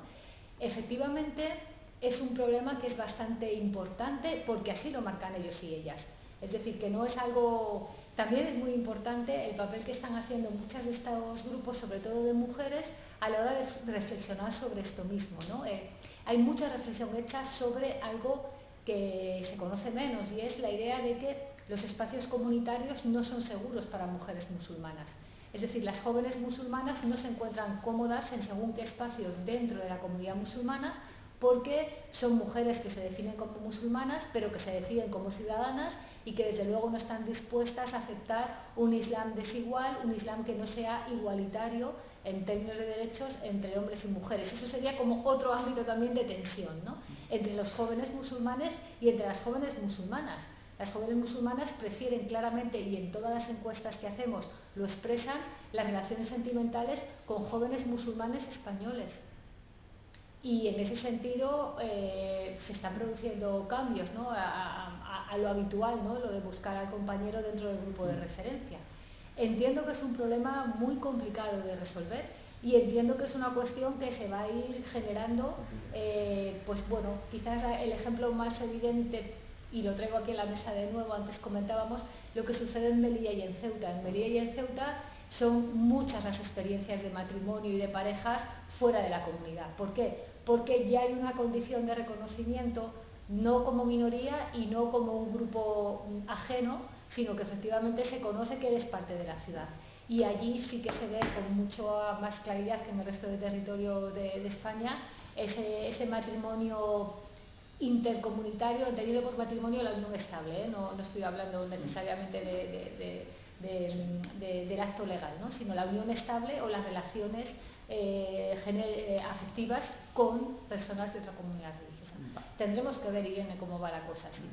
Efectivamente, es un problema que es bastante importante porque así lo marcan ellos y ellas. Es decir, que no es algo... También es muy importante el papel que están haciendo muchos de estos grupos, sobre todo de mujeres, a la hora de reflexionar sobre esto mismo, ¿no? Hay mucha reflexión hecha sobre algo que se conoce menos, y es la idea de que los espacios comunitarios no son seguros para mujeres musulmanas. Es decir, las jóvenes musulmanas no se encuentran cómodas en según qué espacios dentro de la comunidad musulmana, porque son mujeres que se definen como musulmanas, pero que se deciden como ciudadanas y que desde luego no están dispuestas a aceptar un Islam desigual, un Islam que no sea igualitario en términos de derechos entre hombres y mujeres. Eso sería como otro ámbito también de tensión, ¿no?, entre los jóvenes musulmanes y entre las jóvenes musulmanas. Las jóvenes musulmanas prefieren claramente, y en todas las encuestas que hacemos lo expresan, las relaciones sentimentales con jóvenes musulmanes españoles. Y en ese sentido se están produciendo cambios, ¿no?, a lo habitual, ¿no?, lo de buscar al compañero dentro del grupo de referencia. Entiendo que es un problema muy complicado de resolver y entiendo que es una cuestión que se va a ir generando, pues bueno, quizás el ejemplo más evidente, y lo traigo aquí en la mesa de nuevo, antes comentábamos lo que sucede en Melilla y en Ceuta. En Melilla y en Ceuta son muchas las experiencias de matrimonio y de parejas fuera de la comunidad. ¿Por qué? Porque ya hay una condición de reconocimiento, no como minoría y no como un grupo ajeno, sino que efectivamente se conoce que eres parte de la ciudad. Y allí sí que se ve con mucho más claridad que en el resto de territorio de España ese matrimonio intercomunitario, entendido por matrimonio la unión estable, ¿eh? No estoy hablando necesariamente del acto legal, ¿no? Sino la unión estable o las relaciones afectivas con personas de otra comunidad religiosa. Tendremos que ver, Irene, cómo va la cosa así.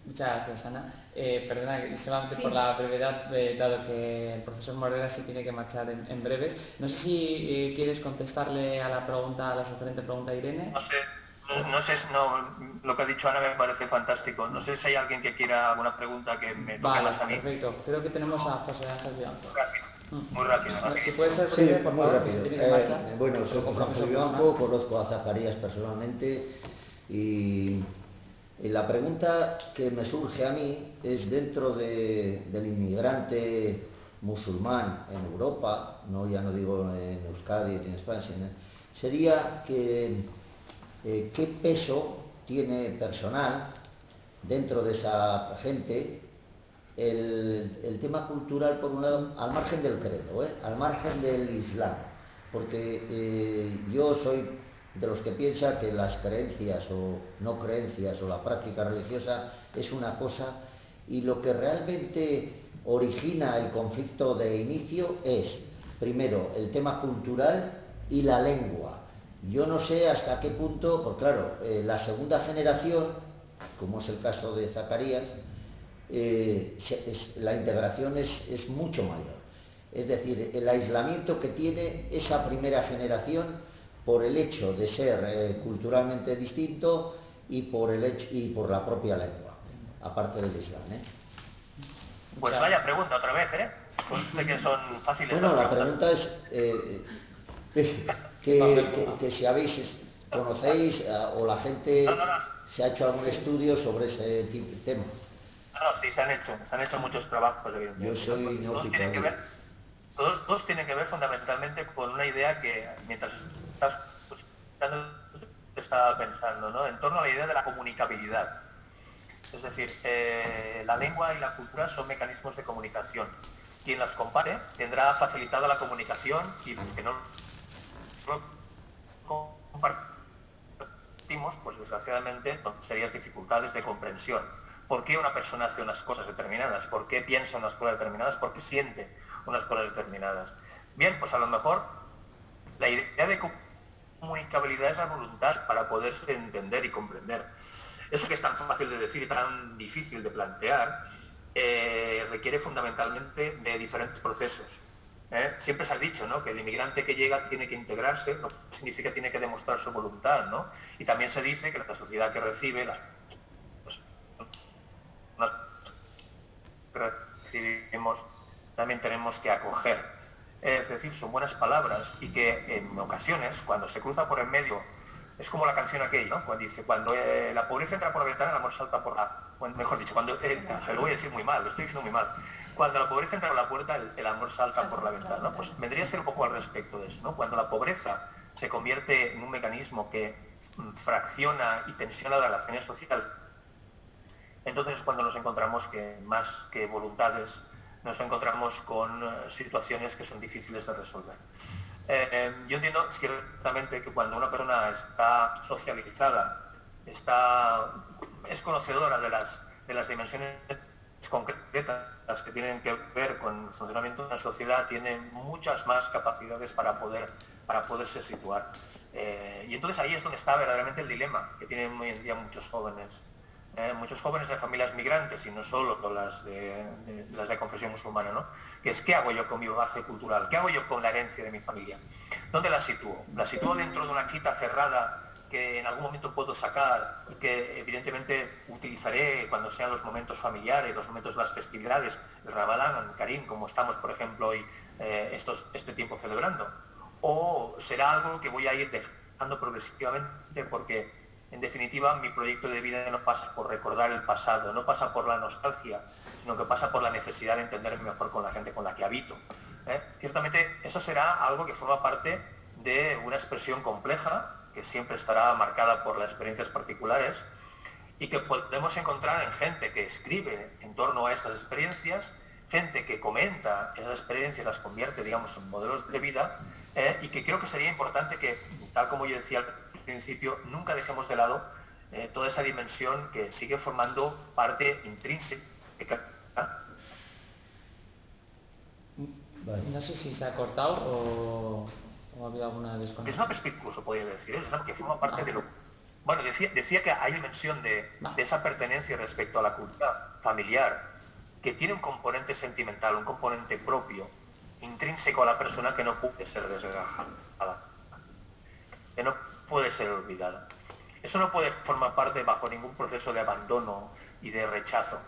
Muchas gracias, Ana. Perdona, solamente por la brevedad, dado que el profesor Morera sí tiene que marchar en breves. No sé si quieres contestarle a la sugerente pregunta de Irene. Lo que ha dicho Ana me parece fantástico. No sé si hay alguien que quiera alguna pregunta que me toque más a mí. Perfecto. Creo que tenemos a José Ángel Vivanco. Muy rápido. Si puede ser breve, por muy favor, rápido. que se tiene que marchar. Bueno, soy José Ángel Vivanco, conozco a Zacarías personalmente y la pregunta que me surge a mí es dentro del inmigrante musulmán en Europa, ya no digo en Euskadi ni en España, sería que qué peso tiene personal dentro de esa gente el tema cultural, por un lado, al margen del credo, al margen del Islam, porque yo soy de los que piensa que las creencias o no creencias o la práctica religiosa es una cosa y lo que realmente origina el conflicto de inicio es, primero, el tema cultural y la lengua. Yo no sé hasta qué punto, porque claro, la segunda generación, como es el caso de Zacarías, la integración es mucho mayor. Es decir, el aislamiento que tiene esa primera generación por el hecho de ser culturalmente distinto y por la propia lengua, aparte del Islam. Pues vaya pregunta otra vez, de que son fáciles. Bueno, la pregunta es que si conocéis o la gente se ha hecho algún estudio sobre ese tema. No, sí, se han hecho muchos trabajos. Yo soy neófito. Todos tienen que ver fundamentalmente con una idea que mientras estás escuchando estaba pensando, ¿no? En torno a la idea de la comunicabilidad. Es decir, la lengua y la cultura son mecanismos de comunicación. Quien las compare tendrá facilitada la comunicación y los que no compartimos, pues desgraciadamente, serias dificultades de comprensión. ¿Por qué una persona hace unas cosas determinadas? ¿Por qué piensa unas cosas determinadas? ¿Por qué siente unas cosas determinadas? Bien, pues a lo mejor la idea de comunicabilidad es la voluntad para poderse entender y comprender. Eso que es tan fácil de decir y tan difícil de plantear, requiere fundamentalmente de diferentes procesos. Siempre se ha dicho, ¿no?, que el inmigrante que llega tiene que integrarse, lo que significa tiene que demostrar su voluntad, ¿no? Y también se dice que la sociedad que recibe, recibimos, también tenemos que acoger. Es decir, son buenas palabras y que en ocasiones, cuando se cruza por el medio, es como la canción aquella, ¿no? Cuando dice, cuando la pobreza entra por la ventana, el amor salta por la... Bueno, mejor dicho, cuando... lo voy a decir muy mal, lo estoy diciendo muy mal. Cuando la pobreza entra por la puerta, el amor salta por la ventana, ¿no? Pues vendría a ser un poco al respecto de eso, ¿no? Cuando la pobreza se convierte en un mecanismo que fracciona y tensiona las relaciones sociales, entonces es cuando nos encontramos que más que voluntades nos encontramos con situaciones que son difíciles de resolver. Yo entiendo ciertamente que cuando una persona está socializada, es conocedora de las dimensiones concretas que tienen que ver con el funcionamiento de una sociedad, tiene muchas más capacidades para poderse situar. Y entonces ahí es donde está verdaderamente el dilema que tienen hoy en día muchos jóvenes de familias migrantes y no solo las de confesión musulmana, ¿no? Que es, ¿qué hago yo con mi bagaje cultural? ¿Qué hago yo con la herencia de mi familia? ¿Dónde la sitúo? ¿La sitúo dentro de una cajita cerrada que en algún momento puedo sacar y que evidentemente utilizaré cuando sean los momentos familiares, los momentos de las festividades, el Ramadán, el Karim, como estamos, por ejemplo, hoy este tiempo celebrando? ¿O será algo que voy a ir dejando progresivamente porque, en definitiva, mi proyecto de vida no pasa por recordar el pasado, no pasa por la nostalgia, sino que pasa por la necesidad de entenderme mejor con la gente con la que habito? Ciertamente, eso será algo que forma parte de una expresión compleja, que siempre estará marcada por las experiencias particulares, y que podemos encontrar en gente que escribe en torno a estas experiencias, gente que comenta esas experiencias, las convierte, digamos, en modelos de vida, y que creo que sería importante que, tal como yo decía al principio, nunca dejemos de lado toda esa dimensión que sigue formando parte intrínseca Vale. No sé si se ha cortado o ha habido alguna desconexión. Es una perspectiva, incluso podría decir, es algo que forma parte de lo... Bueno, decía que hay dimensión de esa pertenencia respecto a la cultura familiar, que tiene un componente sentimental, un componente propio, intrínseco a la persona, que no puede ser desgajada, que no puede ser olvidada. Eso no puede formar parte bajo ningún proceso de abandono y de rechazo,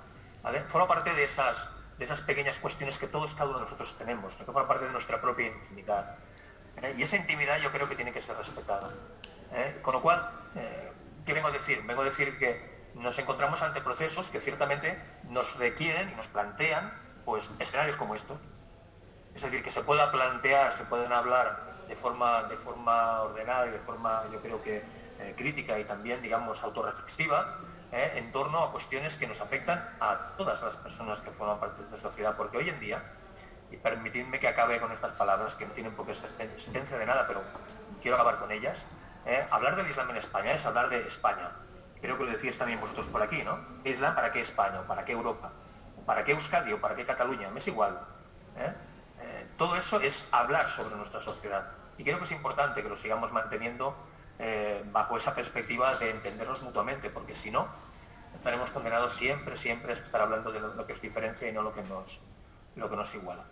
¿vale? Forma parte de esas pequeñas cuestiones que todos, cada uno de nosotros tenemos, que forma parte de nuestra propia intimidad. Y esa intimidad yo creo que tiene que ser respetada. Con lo cual, ¿qué vengo a decir? Vengo a decir que nos encontramos ante procesos que ciertamente nos requieren y nos plantean, pues, escenarios como estos. Es decir, que se pueda plantear, se pueden hablar de forma ordenada y de forma, yo creo que crítica y también, digamos, autorreflexiva, en torno a cuestiones que nos afectan a todas las personas que forman parte de esta sociedad. Porque hoy en día, y permitidme que acabe con estas palabras que no tienen por qué ser sentencia de nada, pero quiero acabar con ellas, hablar del Islam en España es hablar de España. Creo que lo decíais también vosotros por aquí, ¿no? Islam, ¿para qué España? ¿Para qué Europa? ¿Para qué Euskadi? ¿O para qué Cataluña? Me es igual. Todo eso es hablar sobre nuestra sociedad. Y creo que es importante que lo sigamos manteniendo bajo esa perspectiva de entendernos mutuamente, porque si no, estaremos condenados siempre a estar hablando de lo que os diferencia y no lo que nos iguala.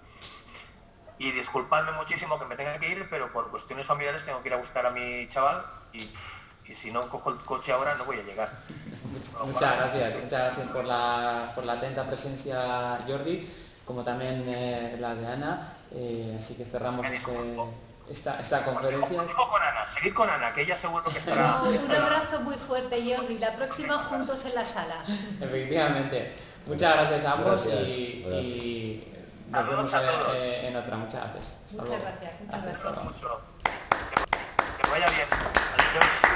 Y disculpadme muchísimo que me tenga que ir, pero por cuestiones familiares tengo que ir a buscar a mi chaval y si no cojo el coche ahora no voy a llegar. Muchas gracias por la atenta presencia, Jordi, como también la de Ana. Así que cerramos esta conferencia. Seguid con Ana, que ella seguro que estará... Un abrazo muy fuerte, Jordi. La próxima juntos en la sala. Efectivamente. Muchas gracias a ambos y nos vemos en otra. Muchas gracias. Muchas gracias. Que vaya bien. Adiós.